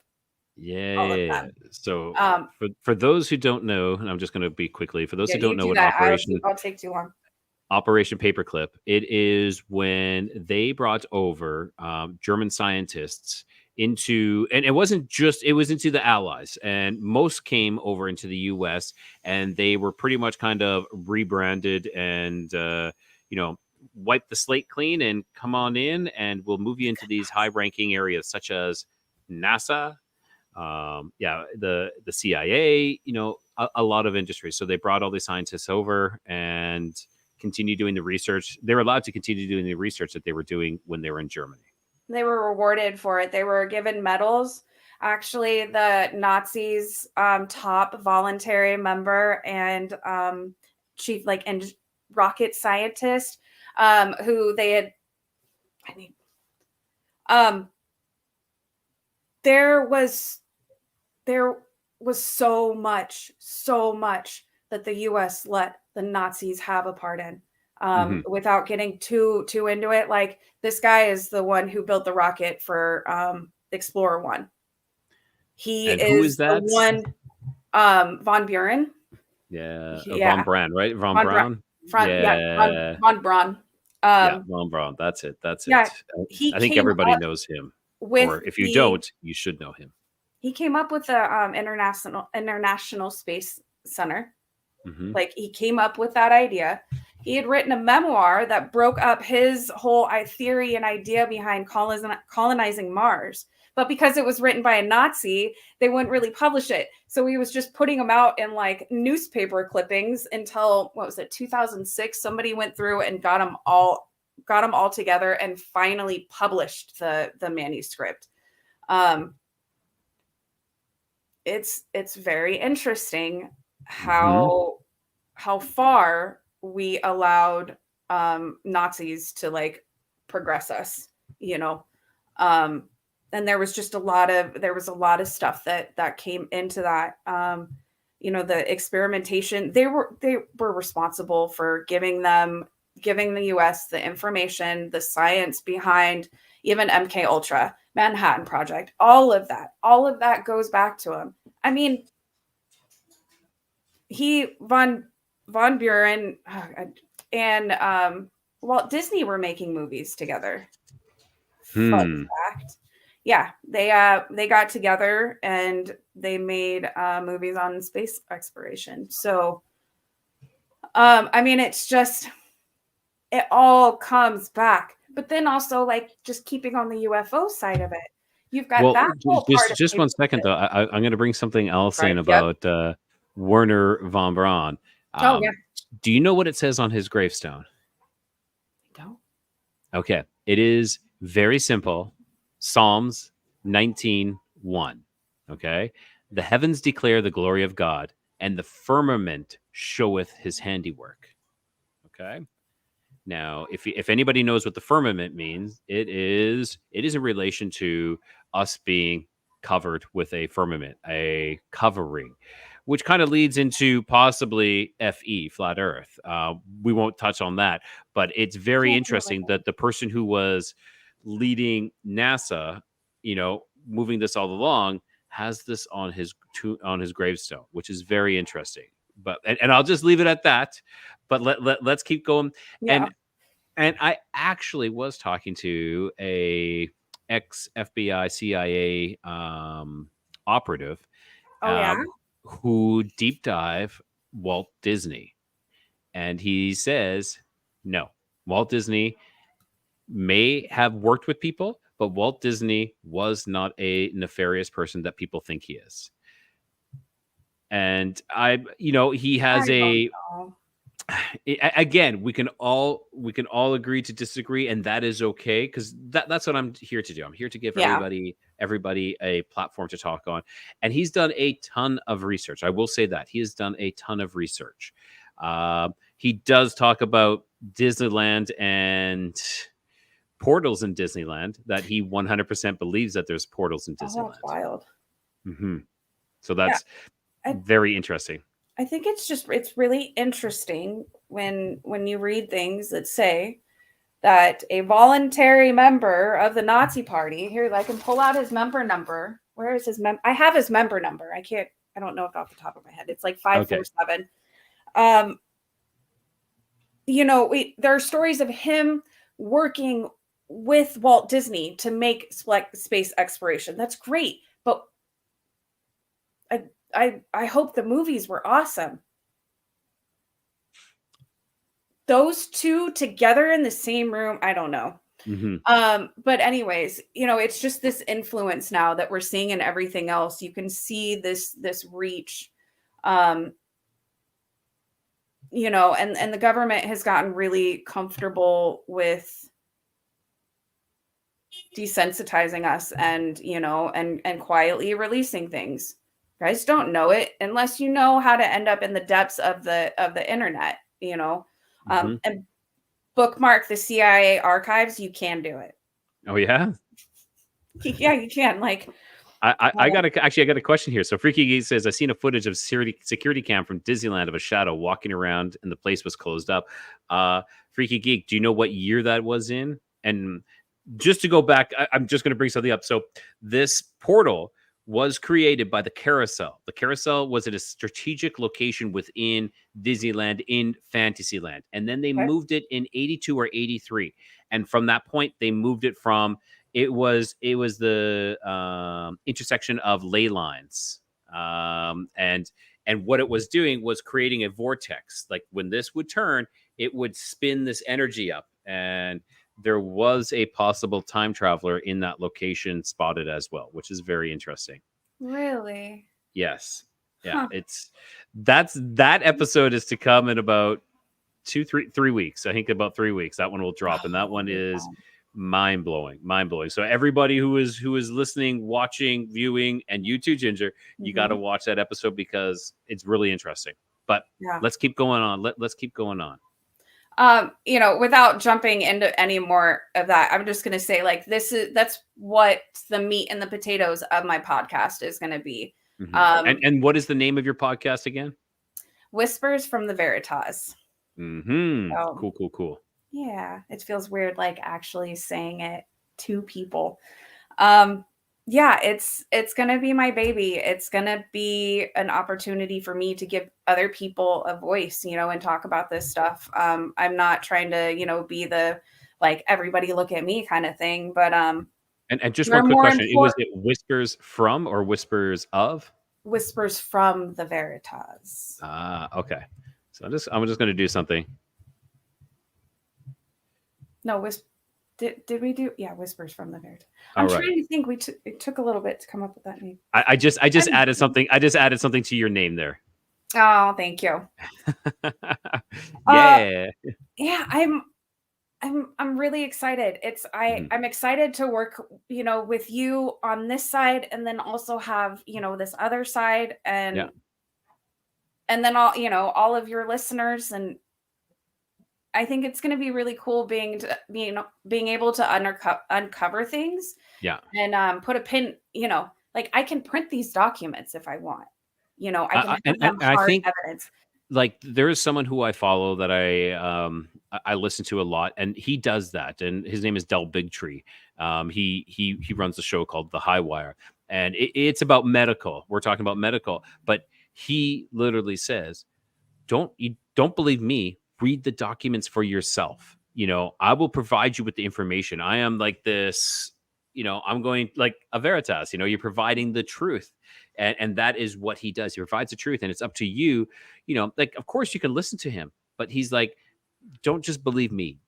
Yeah, All of yeah, yeah. them. So Um, for those who don't know, and I'm just going to be quickly for those yeah, who don't you know do what that. I'll take too long. Operation Paperclip. It is when they brought over German scientists into, and it wasn't just, it was into the Allies, and most came over into the US, and they were pretty much kind of rebranded and, wipe the slate clean and come on in, and we'll move you into these high ranking areas such as NASA. Yeah, the CIA, a lot of industries. So they brought all these scientists over and continue doing the research. They're allowed to continue doing the research that they were doing when they were in Germany. They were rewarded for it. They were given medals. Actually, the Nazis' top voluntary member and chief, like, and rocket scientist, who they had, I mean, um, there was there was so much that the U.S. let the Nazis have a part in. Hmm. Without getting too into it, like, this guy is the one who built the rocket for Explorer 1. He And who is is the that? one, von Buren. Yeah, von Yeah, Braun, right? Von von Braun. Braun. Yeah, Yeah, von Braun. yeah, Um, von Braun. That's it. That's yeah, it. he I think came everybody up knows him, with or if you the don't, you should know him. he came up with the International Space Center. Hmm. Like, he came up with that idea. He had written a memoir that broke up his whole theory and idea behind colonizing Mars. But because it was written by a Nazi, they wouldn't really publish it. So he was just putting them out in like newspaper clippings until, what was it, 2006? Somebody went through and got them all together and finally published the manuscript. Um, it's very interesting Hmm. how far we allowed Nazis to, like, progress us, you know. Um, and there was a lot of stuff that came into that. The experimentation, they were responsible for giving the US the information, the science behind even MK Ultra, Manhattan Project, all of that goes back to him. I mean, he von Buren and Walt Disney were making movies together. Fun Hmm. fact. Yeah, they got together and they made movies on space exploration. So I mean, it's just, it all comes back. But then also, like, just keeping on the UFO side of it, you've got Well, that whole part of just one second paperclip. though. I'm going to bring something else Right. in Yep. about Werner von Braun. Oh yeah. Um, do you know what it says on his gravestone? Don't. Okay, it is very simple. Psalms 19:1. Okay, the heavens declare the glory of God, and the firmament showeth his handiwork. Okay. Now, if anybody knows what the firmament means, it is in relation to us being covered with a firmament, a covering, which kind of leads into possibly FE, flat Earth. We won't touch on that, but it's very interesting that the person who was leading NASA, moving this all along, has this on his gravestone, which is very interesting. But and I'll just leave it at that. But let's keep going. Yeah. And I actually was talking to a ex FBI CIA operative Oh yeah. who deep dive Walt Disney, and he says no. Walt Disney may have worked with people, but Walt Disney was not a nefarious person that people think he is. And he has again, we can all agree to disagree, and that is okay, because that's what I'm here to do. I'm here to give everybody a platform to talk on. And he's done a ton of research. I will say that he has done a ton of research. He does talk about Disneyland and portals in Disneyland, that he 100% believes that there's portals in Disneyland. That's wild. So that's very interesting. I think it's really interesting when you read things that say that a voluntary member of the Nazi Party, here I can pull out his member number. Where is his I have his member number. I don't know it off the top of my head. It's like 547. There are stories of him working with Walt Disney to make space exploration. That's great, but I hope the movies were awesome. Those two together in the same room, I don't know. But anyways, it's just this influence now that we're seeing in everything else. You can see this reach, and the government has gotten really comfortable with desensitizing us and quietly releasing things. You guys don't know it unless you know how to end up in the depths of the internet, and bookmark the CIA archives. You can do it. Oh yeah. Yeah, you can. Like, I got a question here. So Freaky Geek says, I seen a footage of security cam from Disneyland of a shadow walking around and the place was closed up. Freaky Geek, do you know what year that was in? And just to go back, I'm just going to bring something up. So this portal was created by the Carousel. The Carousel was at a strategic location within Disneyland in Fantasyland. And then they moved it in 82 or 83. And from that point, they moved it from, it was the intersection of ley lines. And what it was doing was creating a vortex. Like when this would turn, it would spin this energy up. And there was a possible time traveler in that location spotted as well, which is very interesting. Really? Yes. Yeah. That episode is to come in about 3 weeks. I think about 3 weeks. That one will drop, and that one is mind blowing. So everybody who is listening, watching, viewing, and you too, Ginger, you got to watch that episode because it's really interesting. But let's keep going on. Let's keep going on. Without jumping into any more of that, I'm just going to say, like, that's what the meat and the potatoes of my podcast is going to be. And what is the name of your podcast again? Whispers from the Veritas. Cool. Yeah. It feels weird, like, actually saying it to people. Yeah, it's going to be my baby. It's going to be an opportunity for me to give other people a voice, and talk about this stuff. I'm not trying to, be the, like, everybody look at me kind of thing, but and just one quick question. Was it Whispers from or Whispers of? Whispers from the Veritas. Okay. So I'm just going to do something. No, Did we do? Yeah, Whispers from the Veritas. I'm trying to think. It took a little bit to come up with that name. I just added something. I just added something to your name there. Oh, thank you. Yeah. Yeah, I'm really excited. I'm excited to work, with you on this side, and then also have, this other side, and then all of your listeners, and I think it's going to be really cool being able to uncover things Yeah. and put a pin. Like I can print these documents if I want. I can I, have and them I hard think evidence. like there is someone who I follow that I listen to a lot, and he does that, and his name is Del Bigtree. He runs a show called The High Wire, and it's about medical. We're talking about medical, but he literally says, don't believe me, read the documents for yourself. I will provide you with the information. I am like this, I'm going like a veritas. You're providing the truth, and that is what he does. He provides the truth, and it's up to you. Like, of course you can listen to him, but he's like, don't just believe me,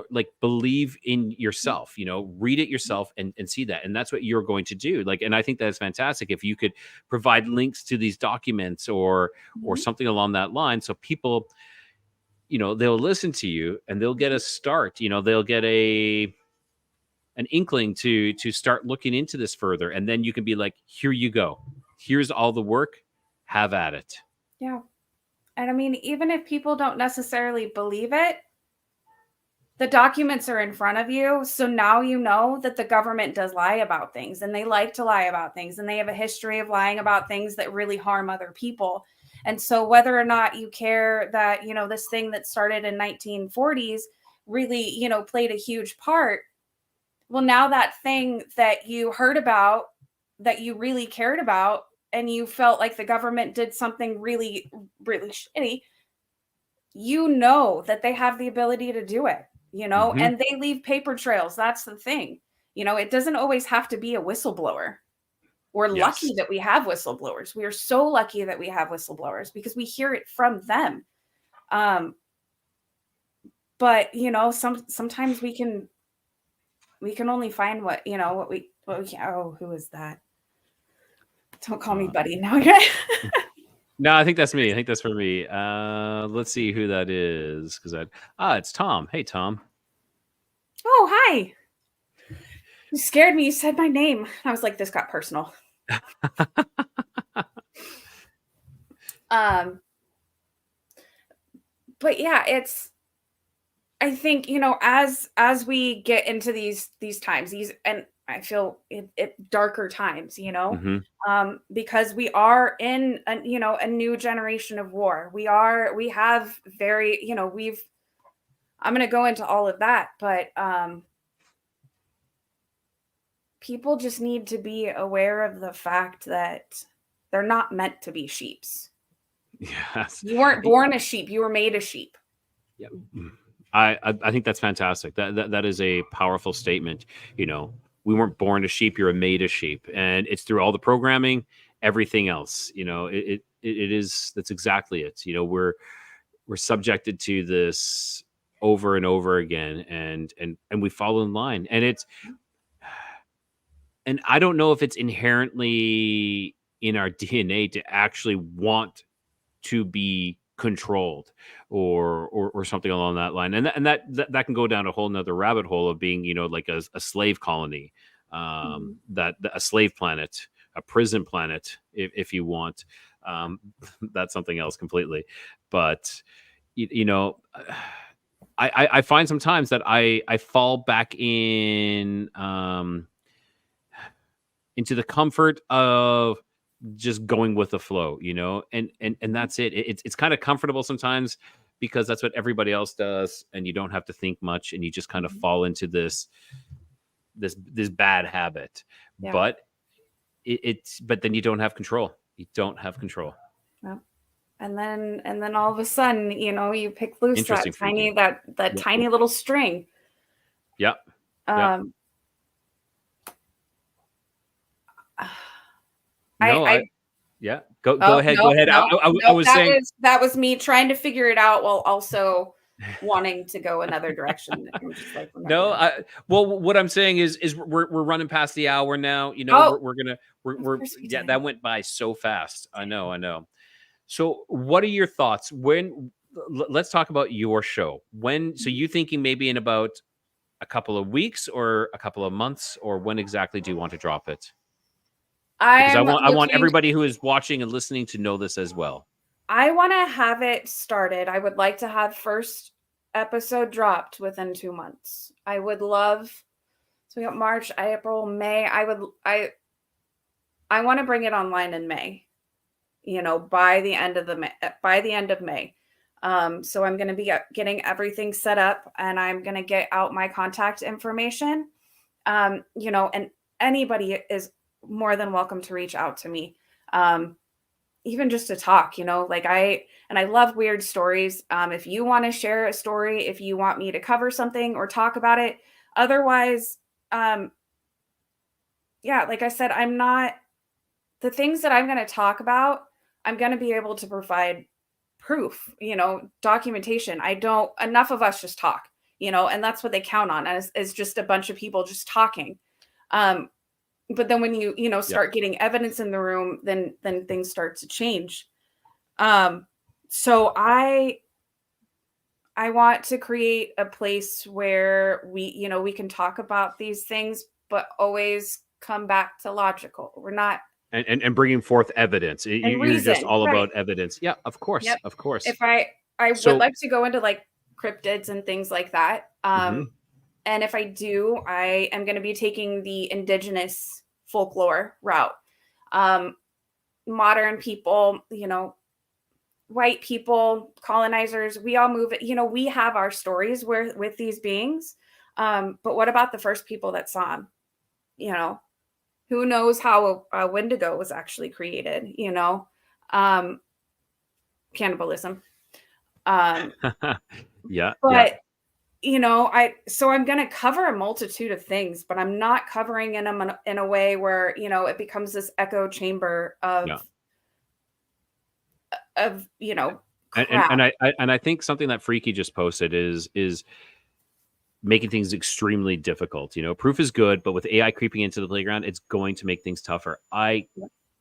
like believe in yourself. Read it yourself and see that, and that's what you're going to do. Like, and I think that's fantastic if you could provide links to these documents or Mhm. something along that line, so people, they'll listen to you and they'll get a start. They'll get an inkling to start looking into this further, and then you can be like, here you go, here's all the work, have at it. Yeah. And I mean, even if people don't necessarily believe it, the documents are in front of you. So now you know that the government does lie about things and they like to lie about things and they have a history of lying about things that really harm other people. And so whether or not you care that, this thing that started in 1940s really, played a huge part, well, now that thing that you heard about, that you really cared about, and you felt like the government did something really, really shitty, that they have the ability to do it, Hmm. and they leave paper trails. That's the thing. It doesn't always have to be a whistleblower. We're Yes. lucky that we have whistleblowers. We are so lucky that we have whistleblowers because we hear it from them. Um, but sometimes we can only find what we can. Oh, who is that? Don't call me uh, buddy now. no, I think that's me. I think that's for me. Let's see who that is, because it's Tom. Hey, Tom. Oh, hi. You scared me. You said my name. I was like, this got personal. Um, but yeah, I think, as we get into these times, and I feel it darker times, Hmm. because we are in a new generation of war. We have very, I'm going to go into all of that, but people just need to be aware of the fact that they're not meant to be sheeps. Yes. You weren't born a sheep, you were made a sheep. Yeah. I think that's fantastic. That is a powerful statement. We weren't born a sheep. You're made a sheep, and it's through all the programming, everything else. It is. That's exactly it. We're subjected to this over and over again, and we fall in line. And I don't know if it's inherently in our DNA to actually want to be controlled or something along that line, and that can go down a whole nother rabbit hole of being, like a slave colony, Mhm. that a slave planet, a prison planet, if you want. um that's something else completely. But you, you know I find sometimes that I fall back into the comfort of just going with the flow, and that's it. It's kind of comfortable sometimes because that's what everybody else does, and you don't have to think much, and you just kind of Mhm. fall into this bad habit. Yeah. But but then you don't have control. You don't have control. Yep. And then all of a sudden, you pick loose that Interesting for you. tiny that Yep. tiny little string. Yep. Yep. Um, I No, I yeah. Go oh, ahead. Go no, ahead. no, I no, was that saying. was me trying to figure it out while also wanting to go another direction. I'm just like, we're not No, gonna. well, what I'm saying is we're running past the hour now. Oh, We're gonna of we're course we yeah, did. that went by so fast. I know. So, what are your thoughts when? Let's talk about your show. When? So, you thinking maybe in about a couple of weeks or a couple of months, or when exactly do you want to drop it? Because I I'm want looking. everybody who is watching and listening to know this as well. I want to have it started. I would like to have first. episode dropped within 2 months. I would love, so we got March, April, May. I want to bring it online in May, by the end of May. So I'm going to be getting everything set up, and I'm going to get out my contact information. And anybody is more than welcome to reach out to me. Even just to talk, I love weird stories. If you want to share a story, if you want me to cover something or talk about it, otherwise, like I said, the things that I'm going to talk about, I'm going to be able to provide proof, documentation. Enough of us just talk, and that's what they count on is just a bunch of people just talking. But then when you start getting evidence in the room, then things start to change. So I want to create a place where we can talk about these things, but always come back to logical. We're not and bringing forth evidence. You're just all about evidence. Yeah, of course, yep. Of course. If I would like to go into like cryptids and things like that. And if I do, I am going to be taking the indigenous folklore route. Modern people, white people, colonizers, we all move it. We have our stories with these beings. But what about the first people that saw them? Who knows how a Wendigo was actually created? Cannibalism. Yeah. But so I'm going to cover a multitude of things, but I'm not covering them in a way where, it becomes this echo chamber of crap. And I think something that Freaky just posted is making things extremely difficult. Proof is good, but with AI creeping into the playground, it's going to make things tougher. I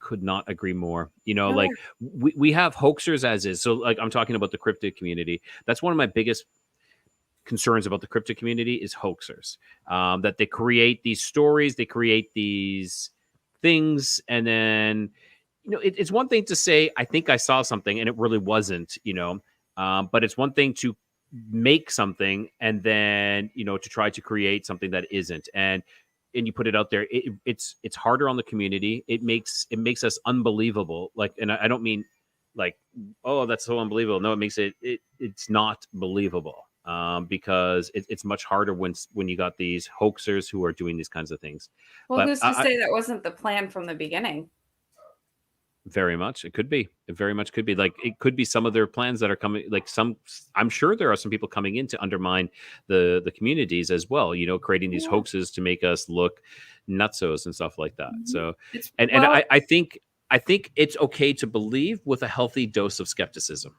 could not agree more. Like we have hoaxers as is. So like I'm talking about the cryptid community. That's one of my biggest concerns about the cryptid community is hoaxers. That they create these stories, they create these things, and then it's one thing to say, I think I saw something and it really wasn't, but it's one thing to make something and then, to try to create something that isn't. And you put it out there, it's harder on the community. It makes us unbelievable. Like, and I don't mean like, oh, that's so unbelievable. No, it makes it's not believable. Because it's much harder when you got these hoaxers who are doing these kinds of things. Well, who's to say that wasn't the plan from the beginning? Very much. It could be. It very much could be. Like, it could be some of their plans that are coming. Like I'm sure there are some people coming in to undermine the communities as well. Creating these hoaxes to make us look nutsos and stuff like that. So, and I think it's okay to believe with a healthy dose of skepticism.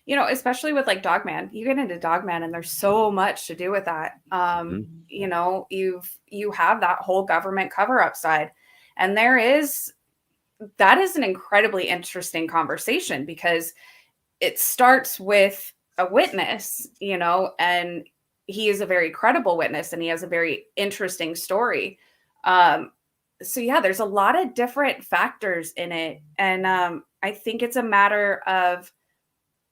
Especially with like Dogman, you get into Dogman and there's so much to do with that. You have that whole government cover up side, and that is an incredibly interesting conversation because it starts with a witness, and he is a very credible witness and he has a very interesting story. So yeah, there's a lot of different factors in it. And I think it's a matter of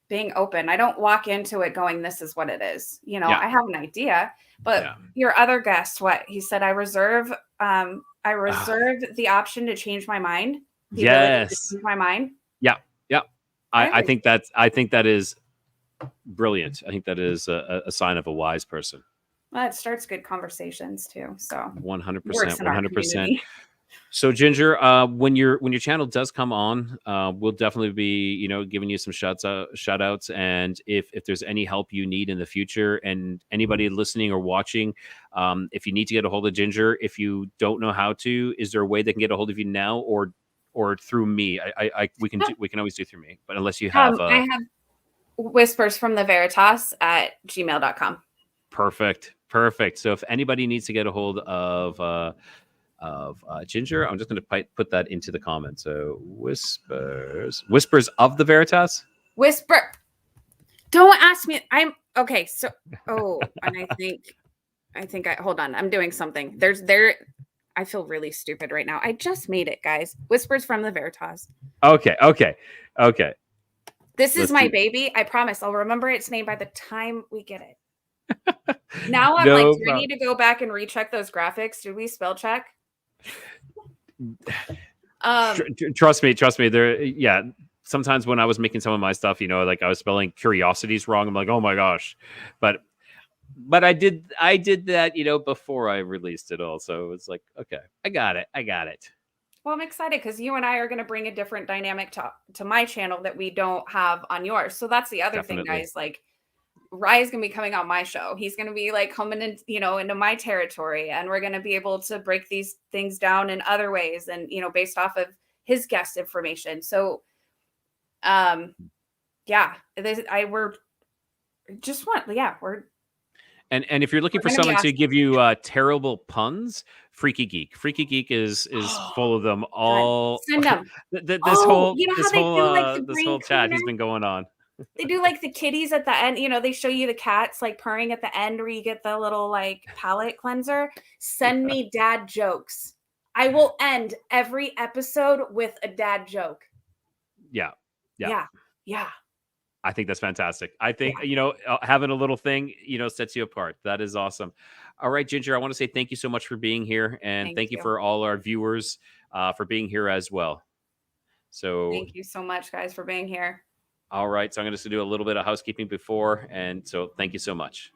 being open. I don't walk into it going, this is what it is. I have an idea, but your other guest, what he said, I reserve the option to change my mind. Yes. Change my mind. Yeah. Yeah. I think that is brilliant. I think that is a sign of a wise person. Well, it starts good conversations too. So 100%, 100%. So Ginger, when your channel does come on, we'll definitely be, giving you some shout outs. And if there's any help you need in the future, and anybody listening or watching, if you need to get a hold of Ginger, if you don't know how to, is there a way they can get a hold of you now or through me? We can always do through me, but unless you have, I have whispers from the Veritas at gmail.com. Perfect. So if anybody needs to get a hold of Ginger, I'm just going to put that into the comments. So whispers of the Veritas. Whisper. Don't ask me. I'm okay. So, and I think hold on. I'm doing something. I feel really stupid right now. I just made it, guys. Whispers from the Veritas. Okay. This is Let's my do. baby. I promise I'll remember its name by the time we get it. Now I'm like, No do I need to go back and recheck those graphics? Did we spell check? Trust me. There, yeah. Sometimes when I was making some of my stuff, like I was spelling curiosities wrong. I'm like, oh my gosh, but I did that, before I released it all. So it's like, okay, I got it. Well, I'm excited because you and I are going to bring a different dynamic to my channel that we don't have on yours. So that's the other thing, Definitely. guys. Like, Rye's going to be coming on my show. He's going to be like coming in, into my territory, and we're going to be able to break these things down in other ways, and based off of his guest information. So, yeah, we're just want, yeah, we're. And if you're looking for gonna be someone to awesome. give you terrible puns, Freaky Geek is full of them all. Send them. This Oh, whole you know this how they whole do like the this brain whole chat cleaner? he's been going on. They do like the kitties at the end. They show you the cats like purring at the end where you get the little like palate cleanser. Send me dad jokes. I will end every episode with a dad joke. Yeah. Yeah. I think that's fantastic. I think, Yeah. having a little thing, sets you apart. That is awesome. All right, Ginger, I want to say thank you so much for being here. And Thank thank you you. for all our viewers for being here as well. So, Thank you so much, guys, for being here. all right. So I'm going to do a little bit of housekeeping before. And so thank you so much.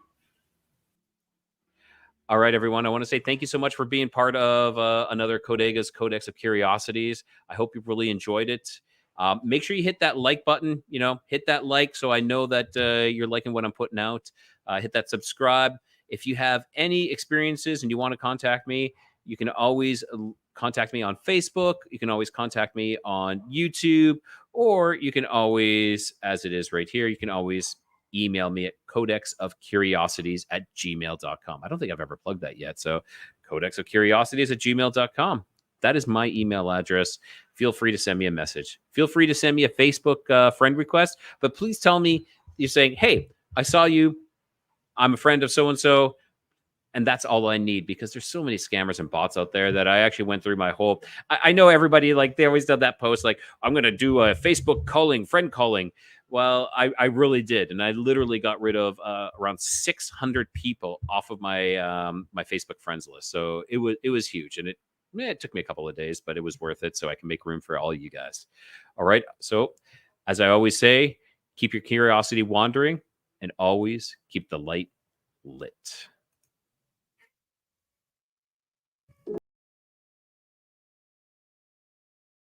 All right, everyone. I want to say thank you so much for being part of another Codega's Codex of Curiosities. I hope you really enjoyed it. Make sure you hit that like button, hit that like so I know that you're liking what I'm putting out. Hit that subscribe. If you have any experiences and you want to contact me, you can always contact me on Facebook. You can always contact me on YouTube, or you can always, as it is right here, you can always email me at codexofcuriosities@gmail.com. I don't think I've ever plugged that yet. So codexofcuriosities@gmail.com. That is my email address. Feel free to send me a message. Feel free to send me a Facebook friend request, but please tell me you're saying, hey, I saw you. I'm a friend of so-and-so. And that's all I need, because there's so many scammers and bots out there that I actually went through my whole. I know everybody, like, they always did that post, like, I'm going to do a Facebook friend calling. Well, I really did. And I literally got rid of around 600 people off of my my Facebook friends list. So it was huge. And it took me a couple of days, but it was worth it. So I can make room for all you guys. All right. So as I always say, keep your curiosity wandering and always keep the light lit.